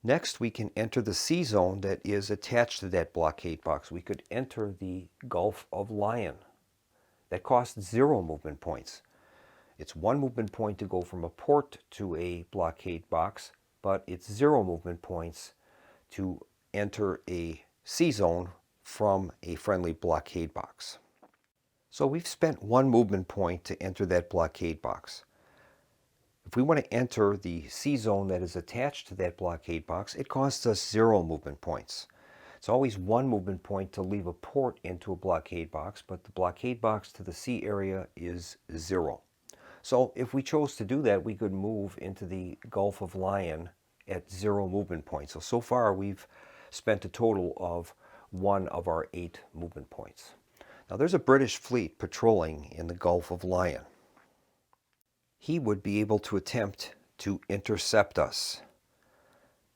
Next, we can enter the sea zone that is attached to that blockade box. We could enter the Gulf of Lion. That costs 0 movement points. It's 1 movement point to go from a port to a blockade box, but it's 0 movement points to enter a sea zone from a friendly blockade box. So we've spent 1 movement point to enter that blockade box. If we want to enter the sea zone that is attached to that blockade box, it costs us 0 movement points. It's always 1 movement point to leave a port into a blockade box, but the blockade box to the sea area is 0. So if we chose to do that, we could move into the Gulf of Lion at 0 movement points. So far we've spent a total of 1 of our 8 movement points. Now there's a British fleet patrolling in the Gulf of Lion. He would be able to attempt to intercept us.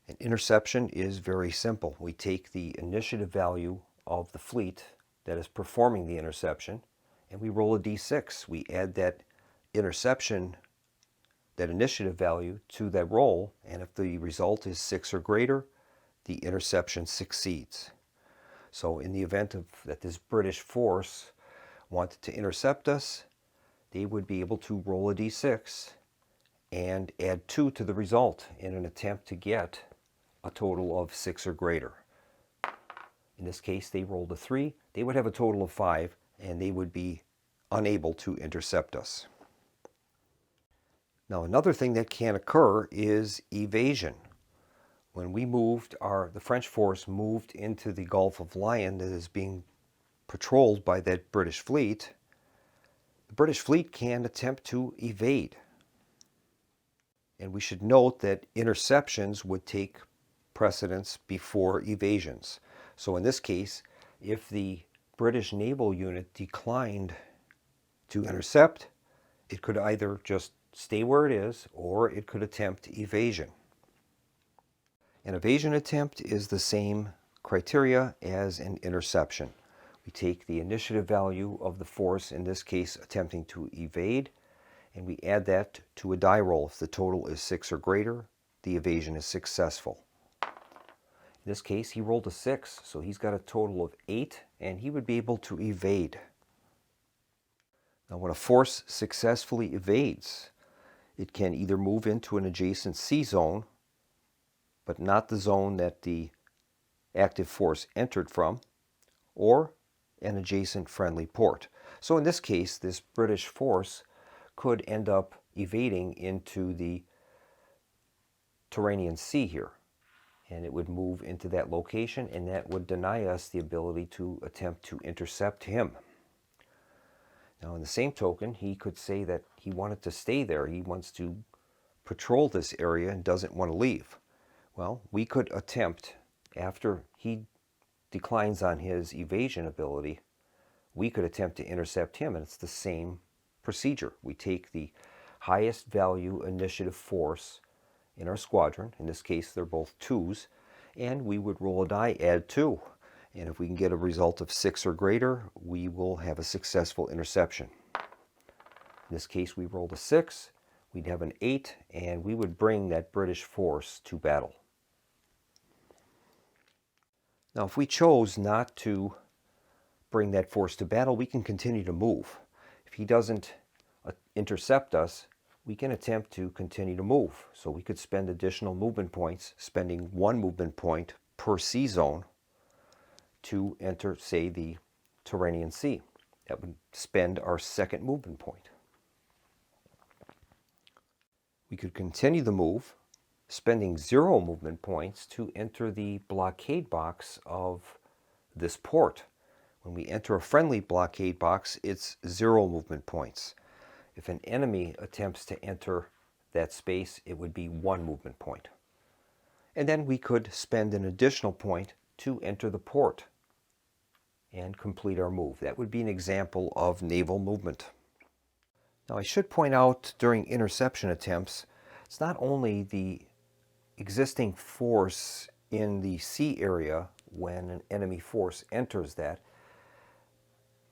An interception is very simple. We take the initiative value of the fleet that is performing the interception, and we roll a d6. We add that interception, that initiative value, to that roll, and if the result is 6 or greater, the interception succeeds. So in the event of that this British force wanted to intercept us, they would be able to roll a d6 and add 2 to the result in an attempt to get a total of 6 or greater. In this case, they rolled a 3. They would have a total of 5, and they would be unable to intercept us. Now, another thing that can occur is evasion. When we moved, the French force moved into the Gulf of Lion that is being patrolled by that British fleet, the British fleet can attempt to evade. And we should note that interceptions would take precedence before evasions. So in this case, if the British naval unit declined to intercept, it could either just stay where it is, or it could attempt evasion. An evasion attempt is the same criteria as an interception. We take the initiative value of the force, in this case attempting to evade, and we add that to a die roll. If the total is 6 or greater, the evasion is successful. In this case, he rolled a 6, so he's got a total of 8, and he would be able to evade. Now, when a force successfully evades, it can either move into an adjacent sea zone, but not the zone that the active force entered from, or an adjacent friendly port. So in this case, this British force could end up evading into the Tyrrhenian Sea here, and it would move into that location, and that would deny us the ability to attempt to intercept him. Now, in the same token, he could say that he wanted to stay there. He wants to patrol this area and doesn't want to leave. Well, we could attempt, after he declines on his evasion ability, we could attempt to intercept him, and it's the same procedure. We take the highest value initiative force in our squadron, in this case they're both 2s, and we would roll a die, add 2. And if we can get a result of 6 or greater, we will have a successful interception. In this case, we rolled a 6. we'd have an 8, and we would bring that British force to battle. Now, if we chose not to bring that force to battle, we can continue to move. If he doesn't intercept us, we can attempt to continue to move. So we could spend additional movement points, spending 1 movement point per sea zone to enter, say, the Tyrrhenian Sea. That would spend our 2nd movement point. We could continue the move, spending 0 movement points to enter the blockade box of this port. When we enter a friendly blockade box, it's 0 movement points. If an enemy attempts to enter that space, it would be 1 movement point. And then we could spend an additional point to enter the port and complete our move. That would be an example of naval movement. Now, I should point out during interception attempts, it's not only the existing force in the sea area when an enemy force enters that.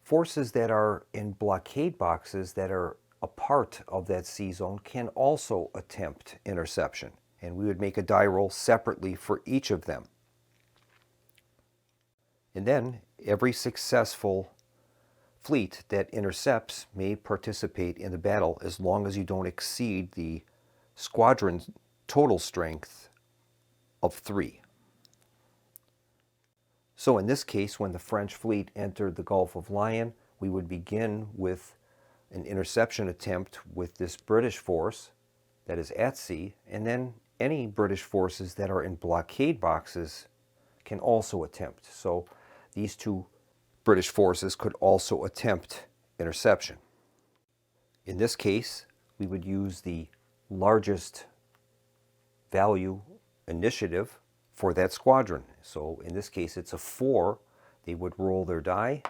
Forces that are in blockade boxes that are a part of that sea zone can also attempt interception, and we would make a die roll separately for each of them. And then every successful fleet that intercepts may participate in the battle as long as you don't exceed the squadron total strength of 3. So in this case, when the French fleet entered the Gulf of Lion, we would begin with an interception attempt with this British force that is at sea, and then any British forces that are in blockade boxes can also attempt. So these 2 British forces could also attempt interception. In this case, we would use the largest value initiative for that squadron. So in this case, it's a 4. They would roll their die.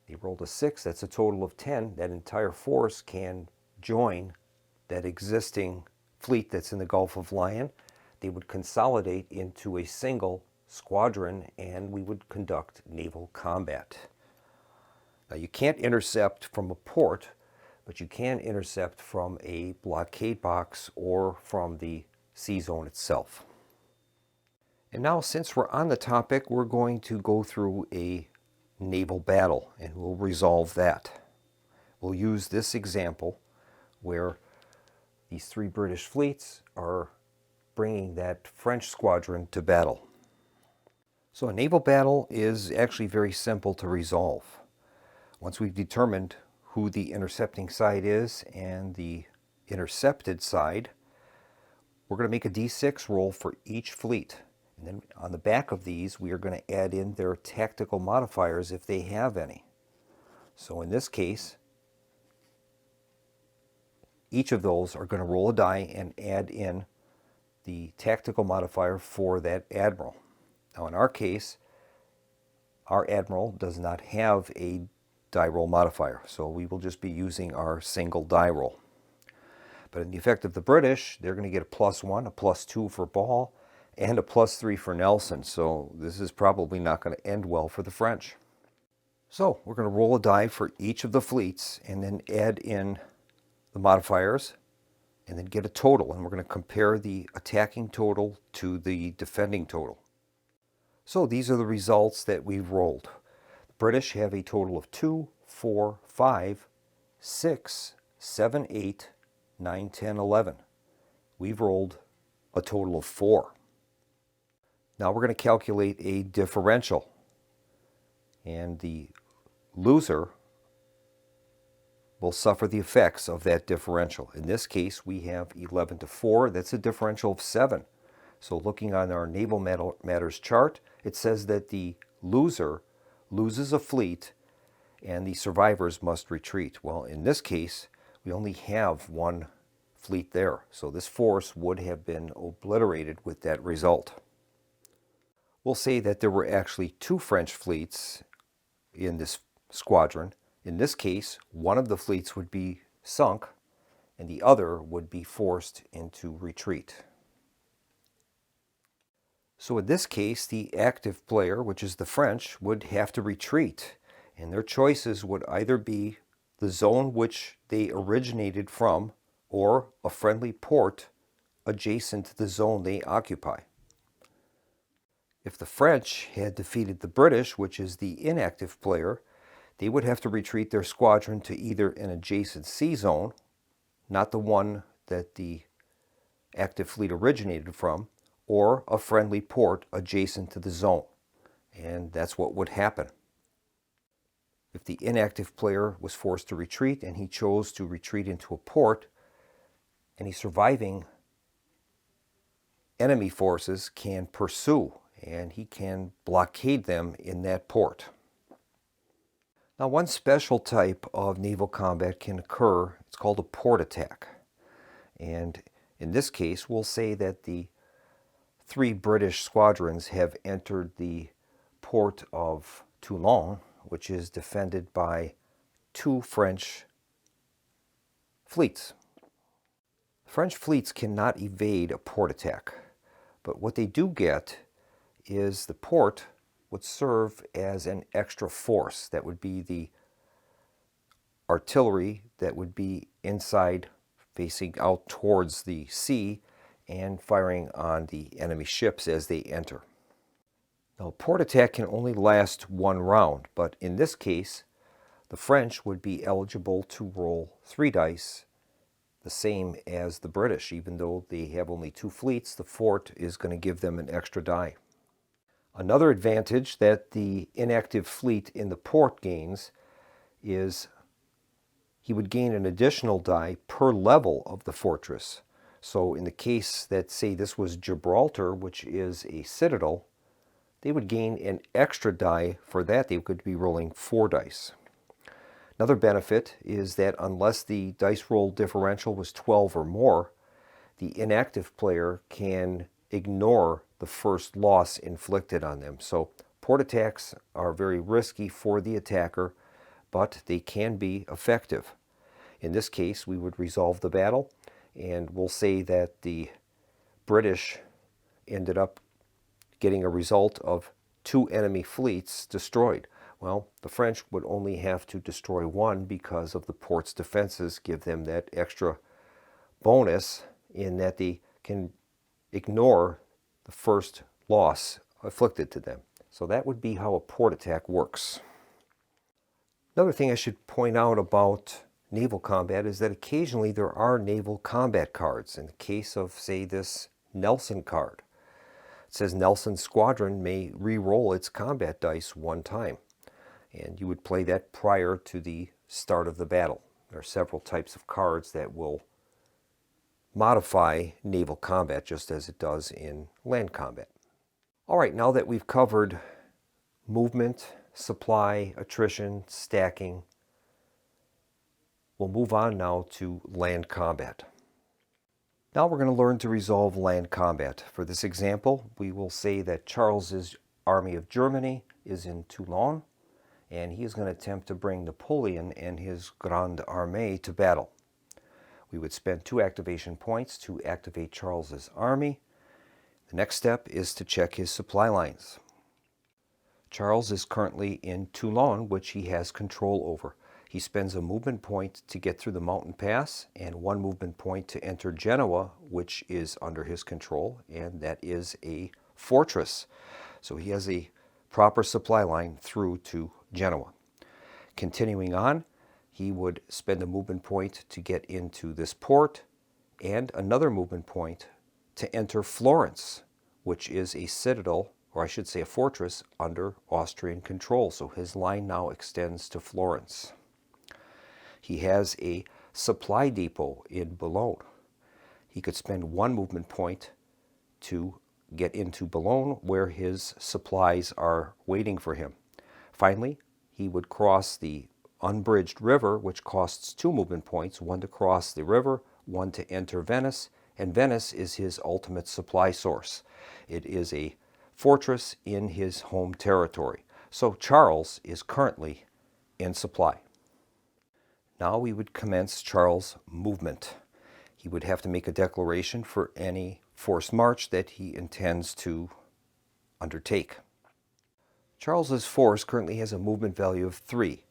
They rolled a 6. That's a total of 10. That entire force can join that existing fleet that's in the Gulf of Lion. They would consolidate into a single squadron, and we would conduct naval combat. Now, you can't intercept from a port, but you can intercept from a blockade box or from the sea zone itself. And now, since we're on the topic, we're going to go through a naval battle, and we'll resolve that. We'll use this example where these 3 British fleets are bringing that French squadron to battle. So a naval battle is actually very simple to resolve. Once we've determined who the intercepting side is and the intercepted side, we're going to make a D6 roll for each fleet. And then on the back of these, we are going to add in their tactical modifiers if they have any. So in this case, each of those are going to roll a die and add in the tactical modifier for that admiral. Now in our case, our admiral does not have a die roll modifier, so we will just be using our single die roll. But in the effect of the British, they're going to get a +1, a +2 for Ball, and a +3 for Nelson, so this is probably not going to end well for the French. So we're going to roll a die for each of the fleets and then add in the modifiers and then get a total, and we're going to compare the attacking total to the defending total. So these are the results that we've rolled. The British have a total of 2, 4, 5, 6, 7, 8, 9, 10, 11. We've rolled a total of 4. Now we're going to calculate a differential, and the loser will suffer the effects of that differential. In this case, we have 11-4. That's a differential of 7. So looking on our Naval Matters chart, it says that the loser loses a fleet and the survivors must retreat. Well, in this case, we only have 1 fleet there. So this force would have been obliterated with that result. We'll say that there were actually 2 French fleets in this squadron. In this case, one of the fleets would be sunk and the other would be forced into retreat. So in this case, the active player, which is the French, would have to retreat, and their choices would either be the zone which they originated from or a friendly port adjacent to the zone they occupy. If the French had defeated the British, which is the inactive player, they would have to retreat their squadron to either an adjacent sea zone, not the one that the active fleet originated from, or a friendly port adjacent to the zone. And that's what would happen. If the inactive player was forced to retreat and he chose to retreat into a port, any surviving enemy forces can pursue and he can blockade them in that port. Now, one special type of naval combat can occur. It's called a port attack. And in this case, we'll say that the 3 British squadrons have entered the port of Toulon, which is defended by 2 French fleets. French fleets cannot evade a port attack, but what they do get is the port would serve as an extra force. That would be the artillery that would be inside, facing out towards the sea and firing on the enemy ships as they enter. Now, a port attack can only last 1 round, but in this case, the French would be eligible to roll 3 dice, the same as the British. Even though they have only 2 fleets, the fort is going to give them an extra die. Another advantage that the inactive fleet in the port gains is he would gain an additional die per level of the fortress. So in the case that, say, this was Gibraltar, which is a citadel, they would gain an extra die for that. They could be rolling 4 dice. Another benefit is that unless the dice roll differential was 12 or more, the inactive player can ignore the first loss inflicted on them. So port attacks are very risky for the attacker, but they can be effective. In this case, we would resolve the battle, and we'll say that the British ended up getting a result of 2 enemy fleets destroyed. Well, the French would only have to destroy 1 because of the port's defenses give them that extra bonus in that they can ignore the first loss inflicted to them. So that would be how a port attack works. Another thing I should point out about naval combat is that occasionally there are naval combat cards. In the case of, say, this Nelson card, it says Nelson's squadron may re-roll its combat dice 1 time. And you would play that prior to the start of the battle. There are several types of cards that will modify naval combat just as it does in land combat. All right, now that we've covered movement, supply, attrition, stacking, we'll move on now to land combat. Now we're going to learn to resolve land combat. For this example, we will say that Charles's army of Germany is in Toulon, and he is going to attempt to bring Napoleon and his Grande Armée to battle. We would spend 2 activation points to activate Charles's army. The next step is to check his supply lines. Charles is currently in Toulon, which he has control over. He spends a movement point to get through the mountain pass and 1 movement point to enter Genoa, which is under his control, and that is a fortress. So he has a proper supply line through to Genoa. Continuing on, he would spend a movement point to get into this port and another movement point to enter Florence, which is a citadel, or I should say a fortress, under Austrian control. So his line now extends to Florence. He has a supply depot in Boulogne. He could spend 1 movement point to get into Boulogne, where his supplies are waiting for him. Finally, he would cross the unbridged river, which costs 2 movement points, 1 to cross the river, 1 to enter Venice, and Venice is his ultimate supply source. It is a fortress in his home territory. So Charles is currently in supply. Now we would commence Charles' movement. He would have to make a declaration for any forced march that he intends to undertake. Charles's force currently has a movement value of 3.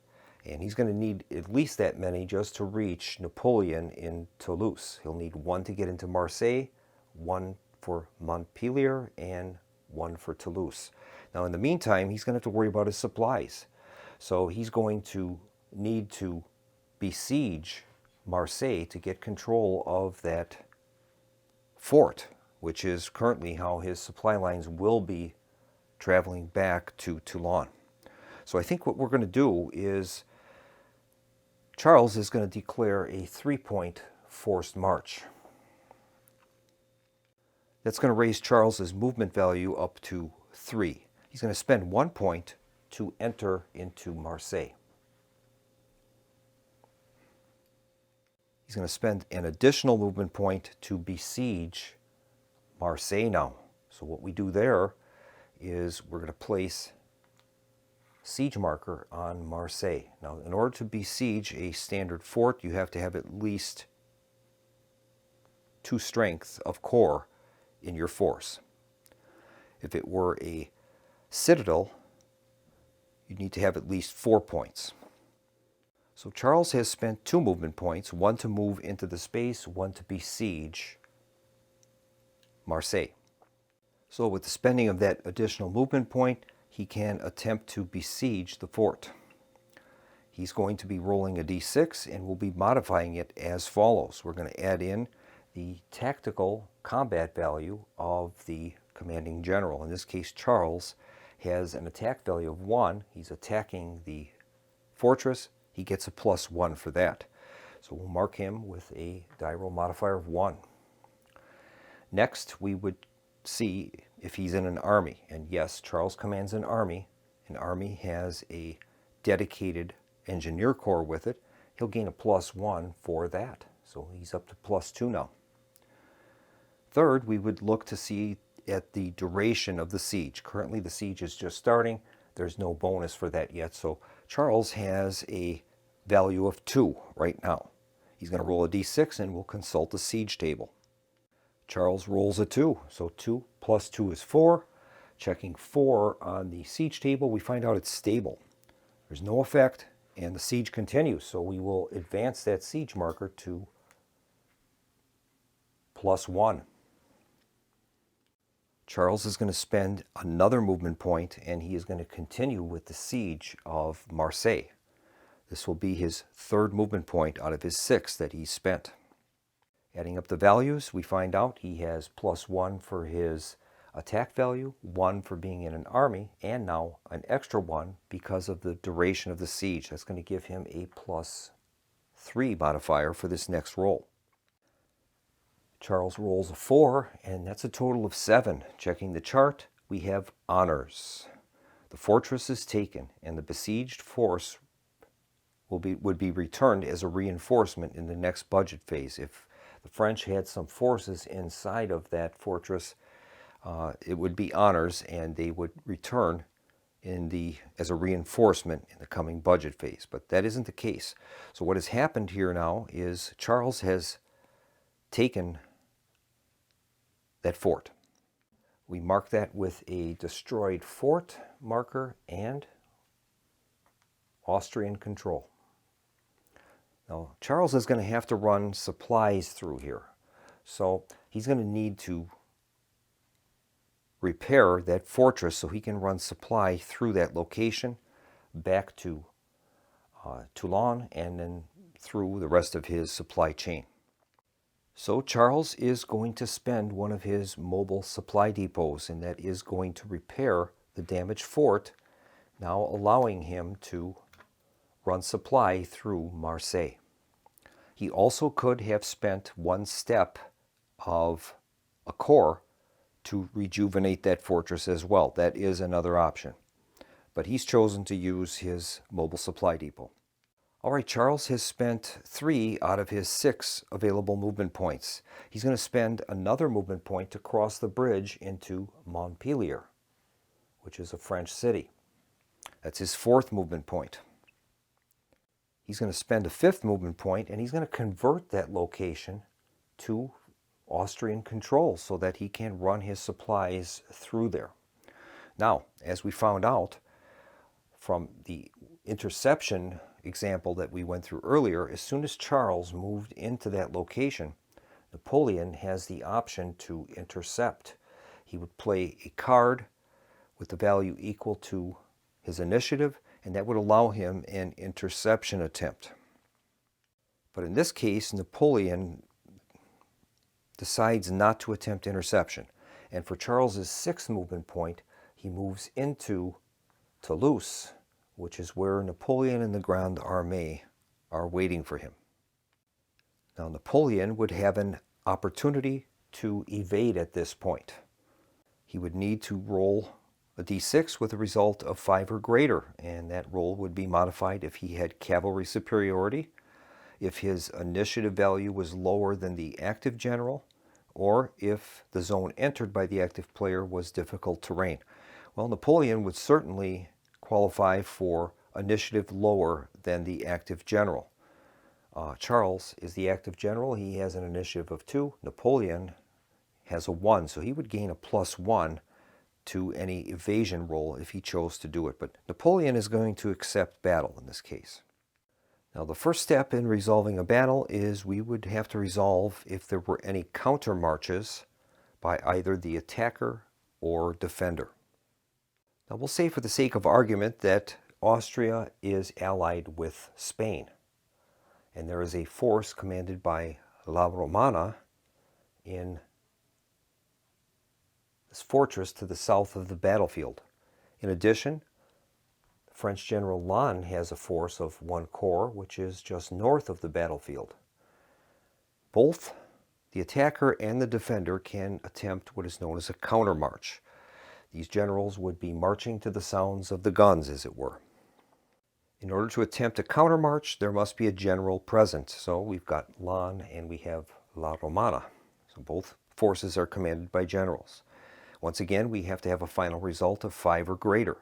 And he's going to need at least that many just to reach Napoleon in Toulouse. He'll need one to get into Marseille, one for Montpellier, and one for Toulouse. Now, in the meantime, he's going to have to worry about his supplies. So he's going to need to besiege Marseille to get control of that fort, which is currently how his supply lines will be traveling back to Toulon. So I think what we're going to do is Charles is going to declare a 3-point forced march. That's going to raise Charles's movement value up to 3. He's going to spend 1 point to enter into Marseille. He's going to spend an additional movement point to besiege Marseille now. So what we do there is we're going to place siege marker on Marseille. Now, in order to besiege a standard fort, you have to have at least 2 strength of corps in your force. If it were a citadel, you need to have at least 4 points. So Charles has spent 2 movement points, one to move into the space, one to besiege Marseille. So with the spending of that additional movement point, he can attempt to besiege the fort. He's going to be rolling a d6 and we'll be modifying it as follows. We're going to add in the tactical combat value of the commanding general. In this case, Charles has an attack value of 1. He's attacking the fortress. He gets a +1 for that. So we'll mark him with a die roll modifier of 1. Next, we would see if he's in an army. And yes, Charles commands an army. An army has a dedicated engineer corps with it. He'll gain a +1 for that. So he's up to +2 now. Third, we would look to see at the duration of the siege. Currently, the siege is just starting. There's no bonus for that yet. So Charles has a value of 2 right now. He's going to roll a d6 and we'll consult the siege table. Charles rolls a 2. So 2 plus 2 is 4. Checking 4 on the siege table, we find out it's stable. There's no effect and the siege continues. So we will advance that siege marker to +1. Charles is going to spend another movement point and he is going to continue with the siege of Marseille. This will be his 3rd movement point out of his 6 that he spent. Adding up the values, we find out he has +1 for his attack value, 1 for being in an army, and now an extra 1 because of the duration of the siege. That's going to give him a +3 modifier for this next roll. Charles rolls a 4, and that's a total of 7. Checking the chart, we have honors. The fortress is taken, and the besieged force would be returned as a reinforcement in the next budget phase. If the French had some forces inside of that fortress, it would be honors, and they would return as a reinforcement in the coming budget phase. But that isn't the case. So what has happened here now is Charles has taken that fort. We mark that with a destroyed fort marker and Austrian control. Now, Charles is going to have to run supplies through here. So he's going to need to repair that fortress so he can run supply through that location back to Toulon and then through the rest of his supply chain. So Charles is going to spend one of his mobile supply depots, and that is going to repair the damaged fort, now allowing him to run supply through Marseille. He also could have spent 1 step of a corps to rejuvenate that fortress as well. That is another option. But he's chosen to use his mobile supply depot. All right, Charles has spent 3 out of his 6 available movement points. He's going to spend another movement point to cross the bridge into Montpellier, which is a French city. That's his 4th movement point. He's going to spend a 5th movement point, and he's going to convert that location to Austrian control so that he can run his supplies through there. Now, as we found out from the interception example that we went through earlier, as soon as Charles moved into that location, Napoleon has the option to intercept. He would play a card with the value equal to his initiative, and that would allow him an interception attempt. But in this case, Napoleon decides not to attempt interception. And for Charles's sixth movement point, he moves into Toulouse, which is where Napoleon and the Grande Armée are waiting for him. Now, Napoleon would have an opportunity to evade at this point. He would need to roll a d6 with a result of 5 or greater, and that roll would be modified if he had cavalry superiority, if his initiative value was lower than the active general, or if the zone entered by the active player was difficult terrain. Well, Napoleon would certainly qualify for initiative lower than the active general. Charles is the active general. He has an initiative of 2. Napoleon has a 1, so he would gain a +1 to any evasion roll if he chose to do it. But Napoleon is going to accept battle in this case. Now, the first step in resolving a battle is we would have to resolve if there were any counter marches by either the attacker or defender. Now, we'll say for the sake of argument that Austria is allied with Spain, and there is a force commanded by La Romana in this fortress to the south of the battlefield. In addition, French General Lannes has a force of 1 corps, which is just north of the battlefield. Both the attacker and the defender can attempt what is known as a countermarch. These generals would be marching to the sounds of the guns, as it were. In order to attempt a countermarch, there must be a general present. So we've got Lannes and we have La Romana. So both forces are commanded by generals. Once again, we have to have a final result of 5 or greater.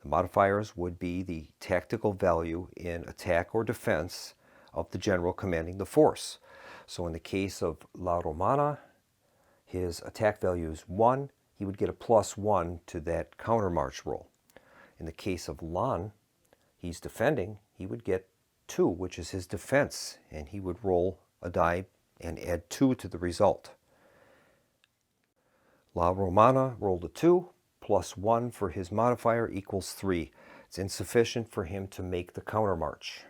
The modifiers would be the tactical value in attack or defense of the general commanding the force. So in the case of La Romana, his attack value is 1. He would get a +1 to that countermarch roll. In the case of Lannes, he's defending. He would get 2, which is his defense, and he would roll a die and add 2 to the result. La Romana rolled a 2, +1 for his modifier equals 3. It's insufficient for him to make the countermarch.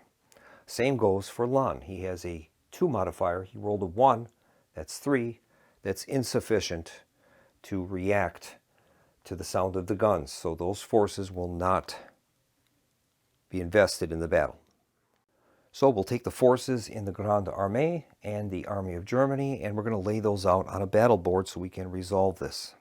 Same goes for Lannes. He has a 2 modifier. He rolled a 1, that's 3. That's insufficient to react to the sound of the guns. So those forces will not be invested in the battle. So we'll take the forces in the Grande Armée and the Army of Germany, and we're going to lay those out on a battle board so we can resolve this.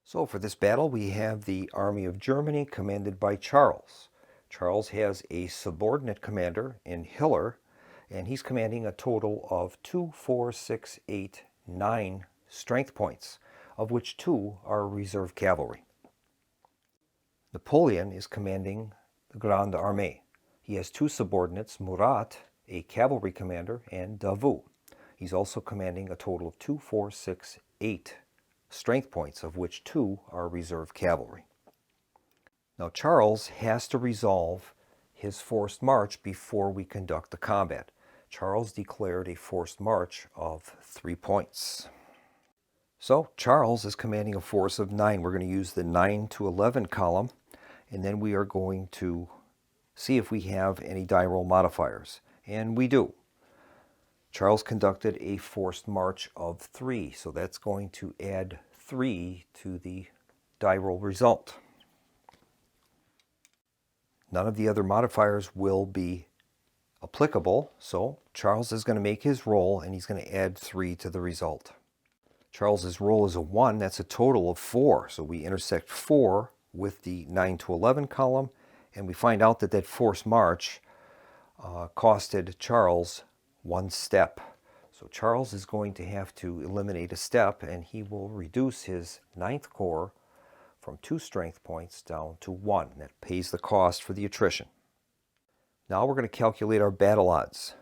So for this battle, we have the Army of Germany commanded by Charles. Charles has a subordinate commander in Hiller, and he's commanding a total of 2, 4, 6, 8, 9 strength points, of which 2 are reserve cavalry. Napoleon is commanding the Grande Armée. He has 2 subordinates, Murat, a cavalry commander, and Davout. He's also commanding a total of 2, 4, 6, 8 strength points, of which 2 are reserve cavalry. Now Charles has to resolve his forced march before we conduct the combat. Charles declared a forced march of 3 points. So Charles is commanding a force of 9. We're going to use the 9 to 11 column, and then we are going to see if we have any die roll modifiers. And we do. Charles conducted a forced march of 3, so that's going to add 3 to the die roll result. None of the other modifiers will be applicable, so Charles is going to make his roll and he's going to add 3 to the result. Charles's roll is a 1, that's a total of 4, so we intersect 4 with the 9 to 11 column, and we find out that that forced march costed Charles 1 step. So Charles is going to have to eliminate a step, and he will reduce his 9th corps from 2 strength points down to 1. That pays the cost for the attrition. Now we're going to calculate our battle odds.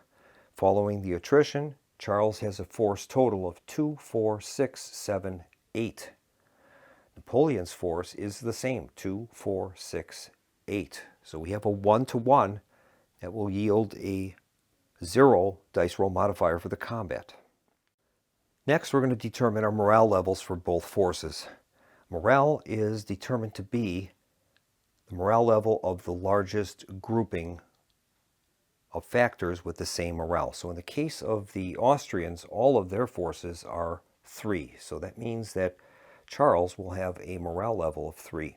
Following the attrition, Charles has a force total of 2, 4, 6, 7, 8. Napoleon's force is the same, 2, 4, 6, 8. So we have a 1-to-1 that will yield a 0 dice roll modifier for the combat. Next, we're going to determine our morale levels for both forces. Morale is determined to be the morale level of the largest grouping of factors with the same morale. So in the case of the Austrians, all of their forces are 3. So that means that Charles will have a morale level of 3.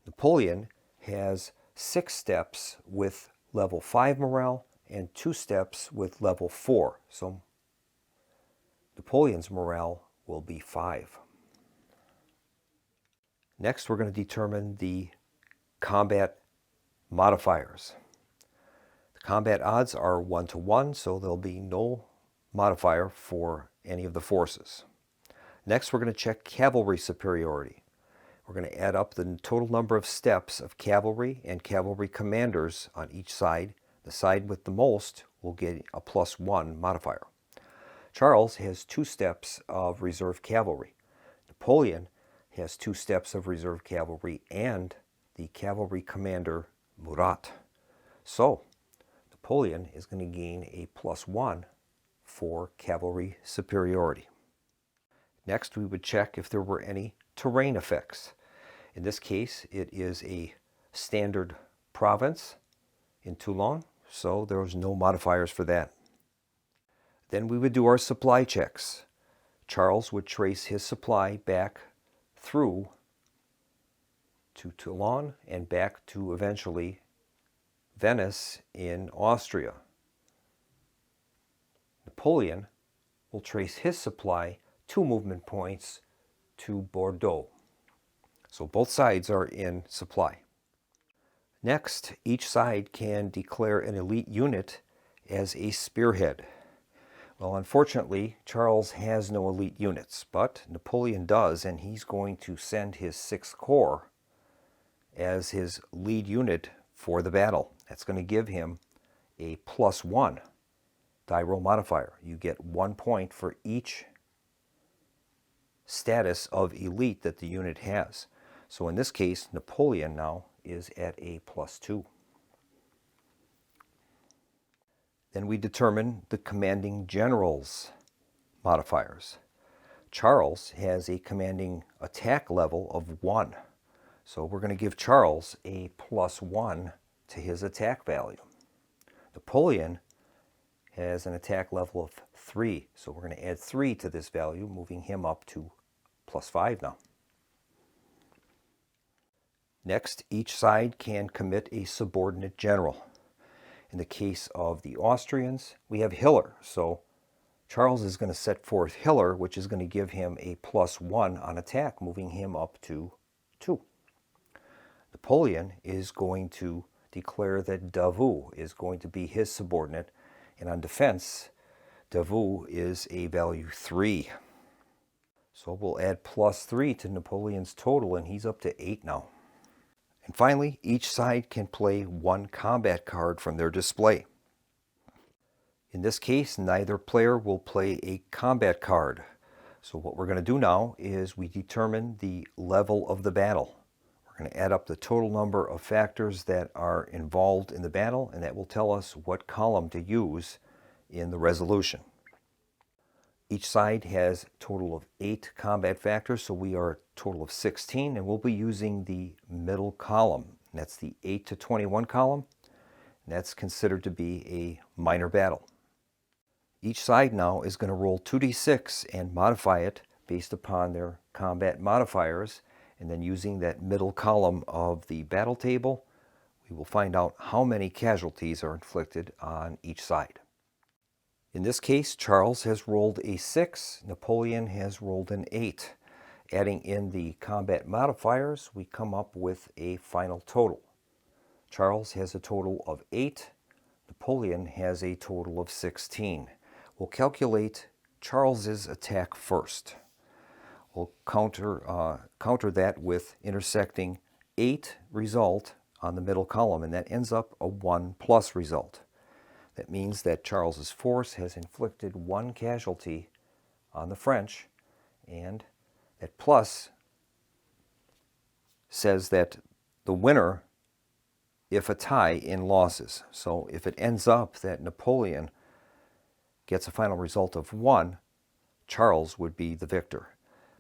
Napoleon has 6 steps with level 5 morale and 2 steps with level 4. So Napoleon's morale will be 5. Next, we're going to determine the combat modifiers. The combat odds are 1-to-1, so there'll be no modifier for any of the forces. Next, we're going to check cavalry superiority. We're going to add up the total number of steps of cavalry and cavalry commanders on each side. The side with the most will get a +1 modifier. Charles has 2 steps of reserve cavalry. Napoleon has 2 steps of reserve cavalry and the cavalry commander Murat. So Napoleon is going to gain a +1 for cavalry superiority. Next, we would check if there were any terrain effects. In this case, it is a standard province in Toulon, so there was no modifiers for that. Then we would do our supply checks. Charles would trace his supply back through to Toulon and back to eventually Venice in Austria. Napoleon will trace his supply 2 movement points to Bordeaux. So both sides are in supply. Next, each side can declare an elite unit as a spearhead. Well, unfortunately, Charles has no elite units, but Napoleon does, and he's going to send his 6th Corps as his lead unit for the battle. That's going to give him a +1 die roll modifier. You get 1 point for each status of elite that the unit has. So in this case, Napoleon now is at a +2. Then we determine the commanding general's modifiers. Charles has a commanding attack level of 1. So we're going to give Charles a +1 to his attack value. Napoleon has an attack level of 3. So we're going to add 3 to this value, moving him up to +5 now. Next, each side can commit a subordinate general. In the case of the Austrians, we have Hiller. So Charles is going to set forth Hiller, which is going to give him a +1 on attack, moving him up to 2. Napoleon is going to declare that Davout is going to be his subordinate, and on defense, Davout is a value 3. So we'll add +3 to Napoleon's total, and he's up to 8 now. And finally, each side can play 1 combat card from their display. In this case, neither player will play a combat card. So what we're going to do now is we determine the level of the battle. We're going to add up the total number of factors that are involved in the battle, and that will tell us what column to use in the resolution. Each side has a total of 8 combat factors, so we are a total of 16, and we'll be using the middle column. And that's the 8 to 21 column, and that's considered to be a minor battle. Each side now is going to roll 2d6 and modify it based upon their combat modifiers, and then using that middle column of the battle table, we will find out how many casualties are inflicted on each side. In this case, Charles has rolled a 6, Napoleon has rolled an 8. Adding in the combat modifiers, we come up with a final total. Charles has a total of 8, Napoleon has a total of 16. We'll calculate Charles's attack first. We'll counter that with intersecting 8 result on the middle column, and that ends up a 1+ result. That means that Charles's force has inflicted 1 casualty on the French, and that plus says that the winner if a tie in losses. So if it ends up that Napoleon gets a final result of 1, Charles would be the victor.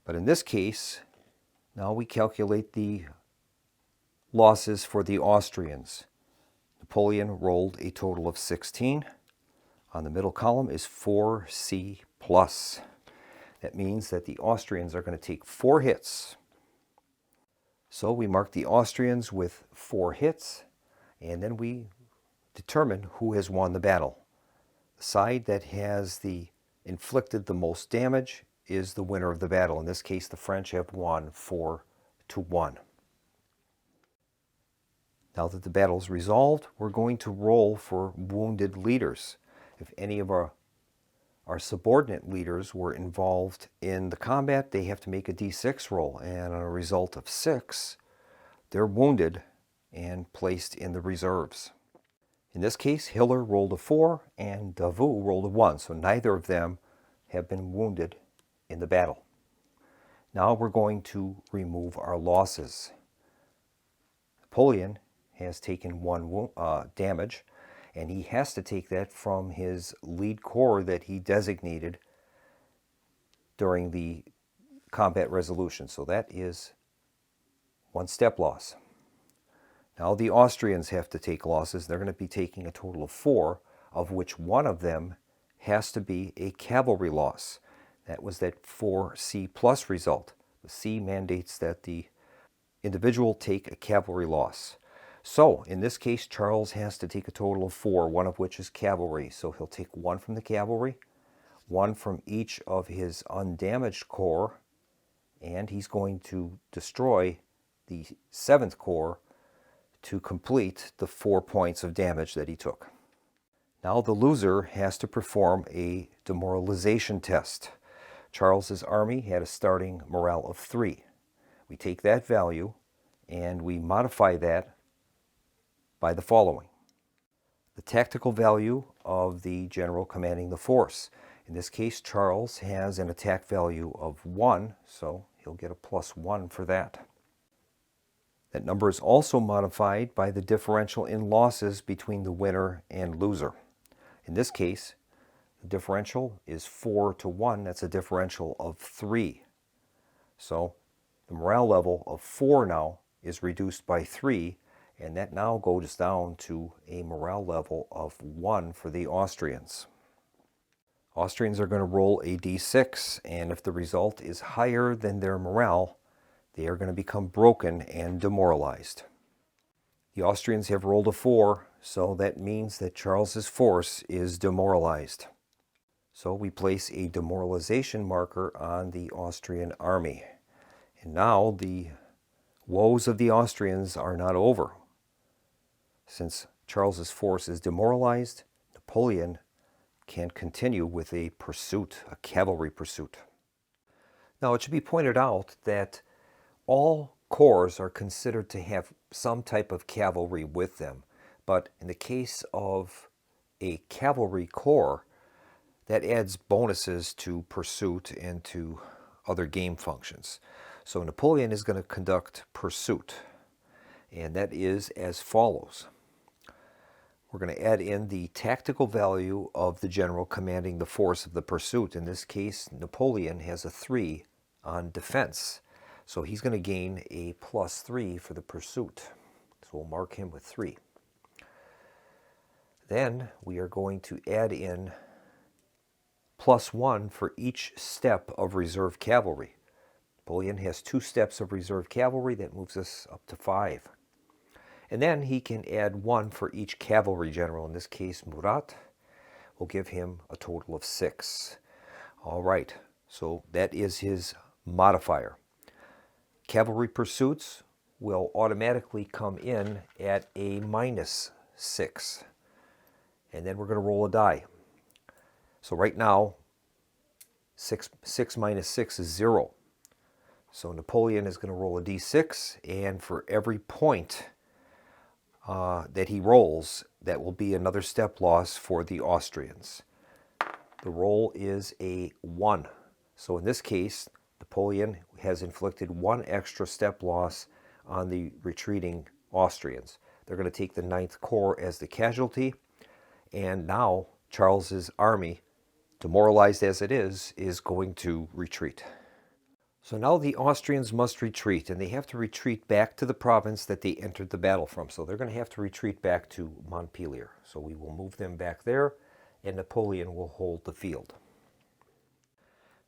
But in this case, now we calculate the losses for the Austrians. Napoleon rolled a total of 16. On the middle column is 4C plus. That means that the Austrians are going to take 4 hits. So we mark the Austrians with 4 hits, and then we determine who has won the battle. The side that has inflicted the most damage is the winner of the battle. In this case, the French have won 4-1. Now that the battle is resolved, we're going to roll for wounded leaders. If any of our subordinate leaders were involved in the combat, they have to make a d6 roll, and on a result of 6, they're wounded and placed in the reserves. In this case, Hiller rolled a 4 and Davout rolled a 1, so neither of them have been wounded in the battle. Now we're going to remove our losses. Napoleon has taken 1 damage, and he has to take that from his lead corps that he designated during the combat resolution. So that is 1 step loss. Now the Austrians have to take losses. They're going to be taking a total of 4, of which 1 of them has to be a cavalry loss. That was that 4C plus result. The C mandates that the individual take a cavalry loss. So in this case, Charles has to take a total of 4, 1 of which is cavalry. So he'll take 1 from the cavalry, 1 from each of his undamaged corps, and he's going to destroy the 7th Corps to complete the 4 points of damage that he took. Now the loser has to perform a demoralization test. Charles's army had a starting morale of 3. We take that value and we modify that by the following. The tactical value of the general commanding the force. In this case, Charles has an attack value of 1, so he'll get a +1 for that. That number is also modified by the differential in losses between the winner and loser. In this case, the differential is 4-1. That's a differential of 3. So the morale level of 4 now is reduced by 3, and that now goes down to a morale level of 1 for the Austrians. Austrians are going to roll a d6, and if the result is higher than their morale, they are going to become broken and demoralized. The Austrians have rolled a 4, so that means that Charles's force is demoralized. So we place a demoralization marker on the Austrian army. And now the woes of the Austrians are not over. Since Charles's force is demoralized, Napoleon can continue with a pursuit, a cavalry pursuit. Now it should be pointed out that all corps are considered to have some type of cavalry with them, but in the case of a cavalry corps, that adds bonuses to pursuit and to other game functions. So Napoleon is going to conduct pursuit, and that is as follows. We're going to add in the tactical value of the general commanding the force of the pursuit. In this case, Napoleon has a 3 on defense. So he's going to gain a +3 for the pursuit. So we'll mark him with 3. Then we are going to add in +1 for each step of reserve cavalry. Napoleon has 2 steps of reserve cavalry. That moves us up to 5. And then he can add 1 for each cavalry general. In this case, Murat will give him a total of 6. All right, so that is his modifier. Cavalry pursuits will automatically come in at a -6. And then we're going to roll a die. So right now, 6 minus 6 is 0. So Napoleon is going to roll a d6, and for every point that he rolls, that will be another step loss for the Austrians. The roll is a 1. So in this case, Napoleon has inflicted 1 extra step loss on the retreating Austrians. They're going to take the 9th Corps as the casualty, and now Charles's army, demoralized as it is going to retreat. So now the Austrians must retreat, and they have to retreat back to the province that they entered the battle from. So they're going to have to retreat back to Montpellier. So we will move them back there, and Napoleon will hold the field.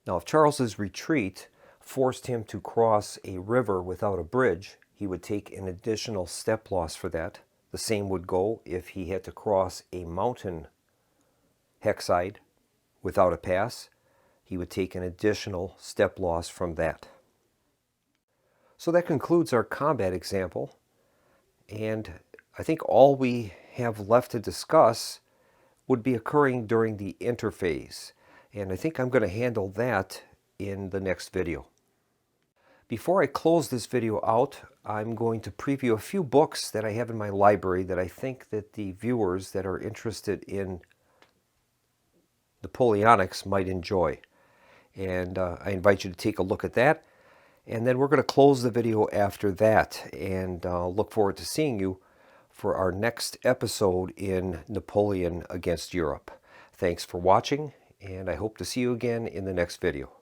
Now, if Charles's retreat forced him to cross a river without a bridge, he would take an additional step loss for that. The same would go if he had to cross a mountain hexide without a pass. He would take an additional step loss from that. So that concludes our combat example. And I think all we have left to discuss would be occurring during the interphase. And I think I'm going to handle that in the next video. Before I close this video out, I'm going to preview a few books that I have in my library that I think that the viewers that are interested in Napoleonics might enjoy. And I invite you to take a look at that. And then we're going to close the video after that, and look forward to seeing you for our next episode in Napoleon Against Europe. Thanks for watching, and I hope to see you again in the next video.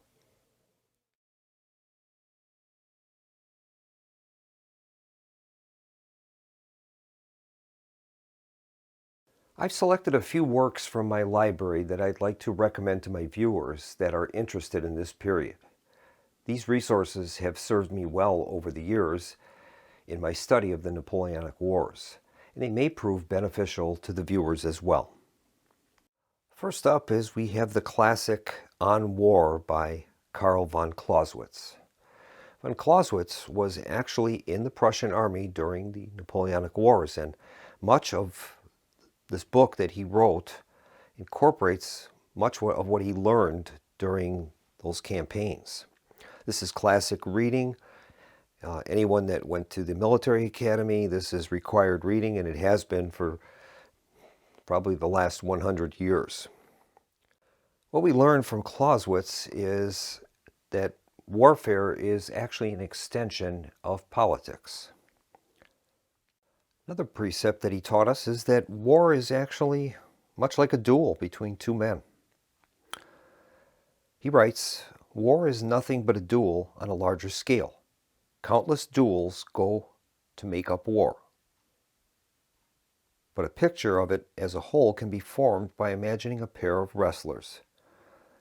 I've selected a few works from my library that I'd like to recommend to my viewers that are interested in this period. These resources have served me well over the years in my study of the Napoleonic Wars, and they may prove beneficial to the viewers as well. First up is we have the classic On War by Karl von Clausewitz. Von Clausewitz was actually in the Prussian army during the Napoleonic Wars, and much of this book that he wrote incorporates much of what he learned during those campaigns. This is classic reading. Anyone that went to the military academy, this is required reading, and it has been for probably the last 100 years. What we learn from Clausewitz is that warfare is actually an extension of politics. Another precept that he taught us is that war is actually much like a duel between two men. He writes, "War is nothing but a duel on a larger scale. Countless duels go to make up war. But a picture of it as a whole can be formed by imagining a pair of wrestlers.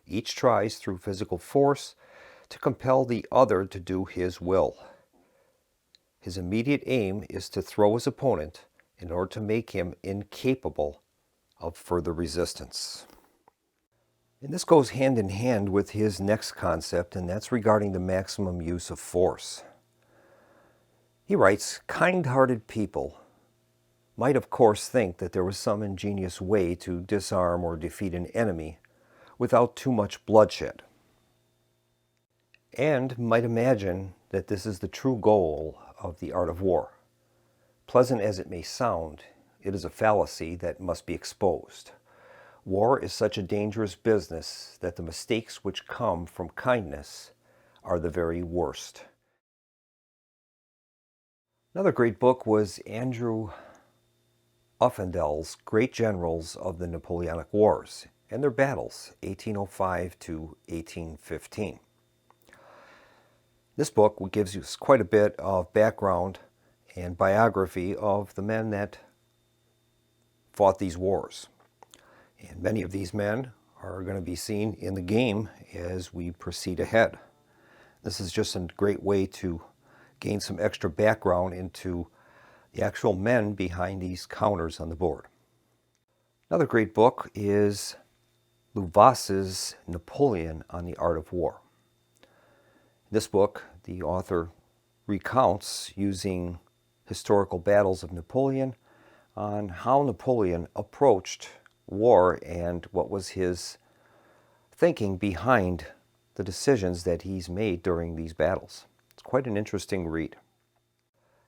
Each tries through physical force to compel the other to do his will. His immediate aim is to throw his opponent in order to make him incapable of further resistance." And this goes hand in hand with his next concept, and that's regarding the maximum use of force. He writes, "Kind-hearted people might of course think that there was some ingenious way to disarm or defeat an enemy without too much bloodshed, and might imagine that this is the true goal of the art of war. Pleasant as it may sound, it is a fallacy that must be exposed. War is such a dangerous business that the mistakes which come from kindness are the very worst." Another great book was Andrew Uffendel's Great Generals of the Napoleonic Wars and Their Battles, 1805 to 1815. This book gives you quite a bit of background and biography of the men that fought these wars. And many of these men are going to be seen in the game as we proceed ahead. This is just a great way to gain some extra background into the actual men behind these counters on the board. Another great book is Louvas's Napoleon on the Art of War. In this book, the author recounts, using historical battles of Napoleon, on how Napoleon approached war and what was his thinking behind the decisions that he's made during these battles. It's quite an interesting read.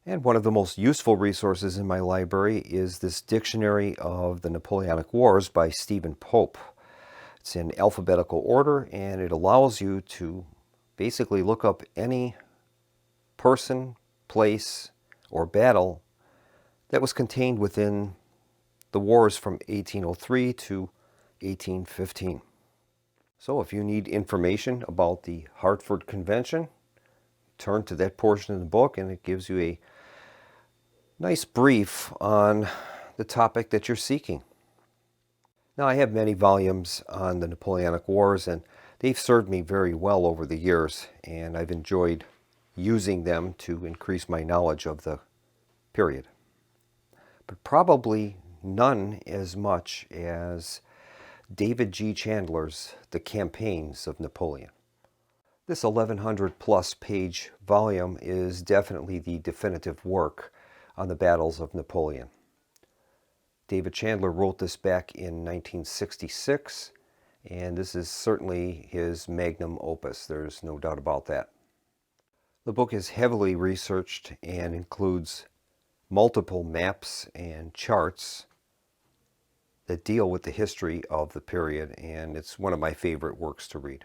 And one of the most useful resources in my library is this Dictionary of the Napoleonic Wars by Stephen Pope. It's in alphabetical order, and it allows you to basically look up any person, place, or battle that was contained within the wars from 1803 to 1815. So if you need information about the Hartford Convention, turn to that portion of the book, and it gives you a nice brief on the topic that you're seeking. Now, I have many volumes on the Napoleonic Wars, and they've served me very well over the years, and I've enjoyed using them to increase my knowledge of the period. But probably none as much as David G. Chandler's The Campaigns of Napoleon. This 1100 plus page volume is definitely the definitive work on the battles of Napoleon. David Chandler wrote this back in 1966, and this is certainly his magnum opus. There's no doubt about that. The book is heavily researched and includes multiple maps and charts that deal with the history of the period, and it's one of my favorite works to read.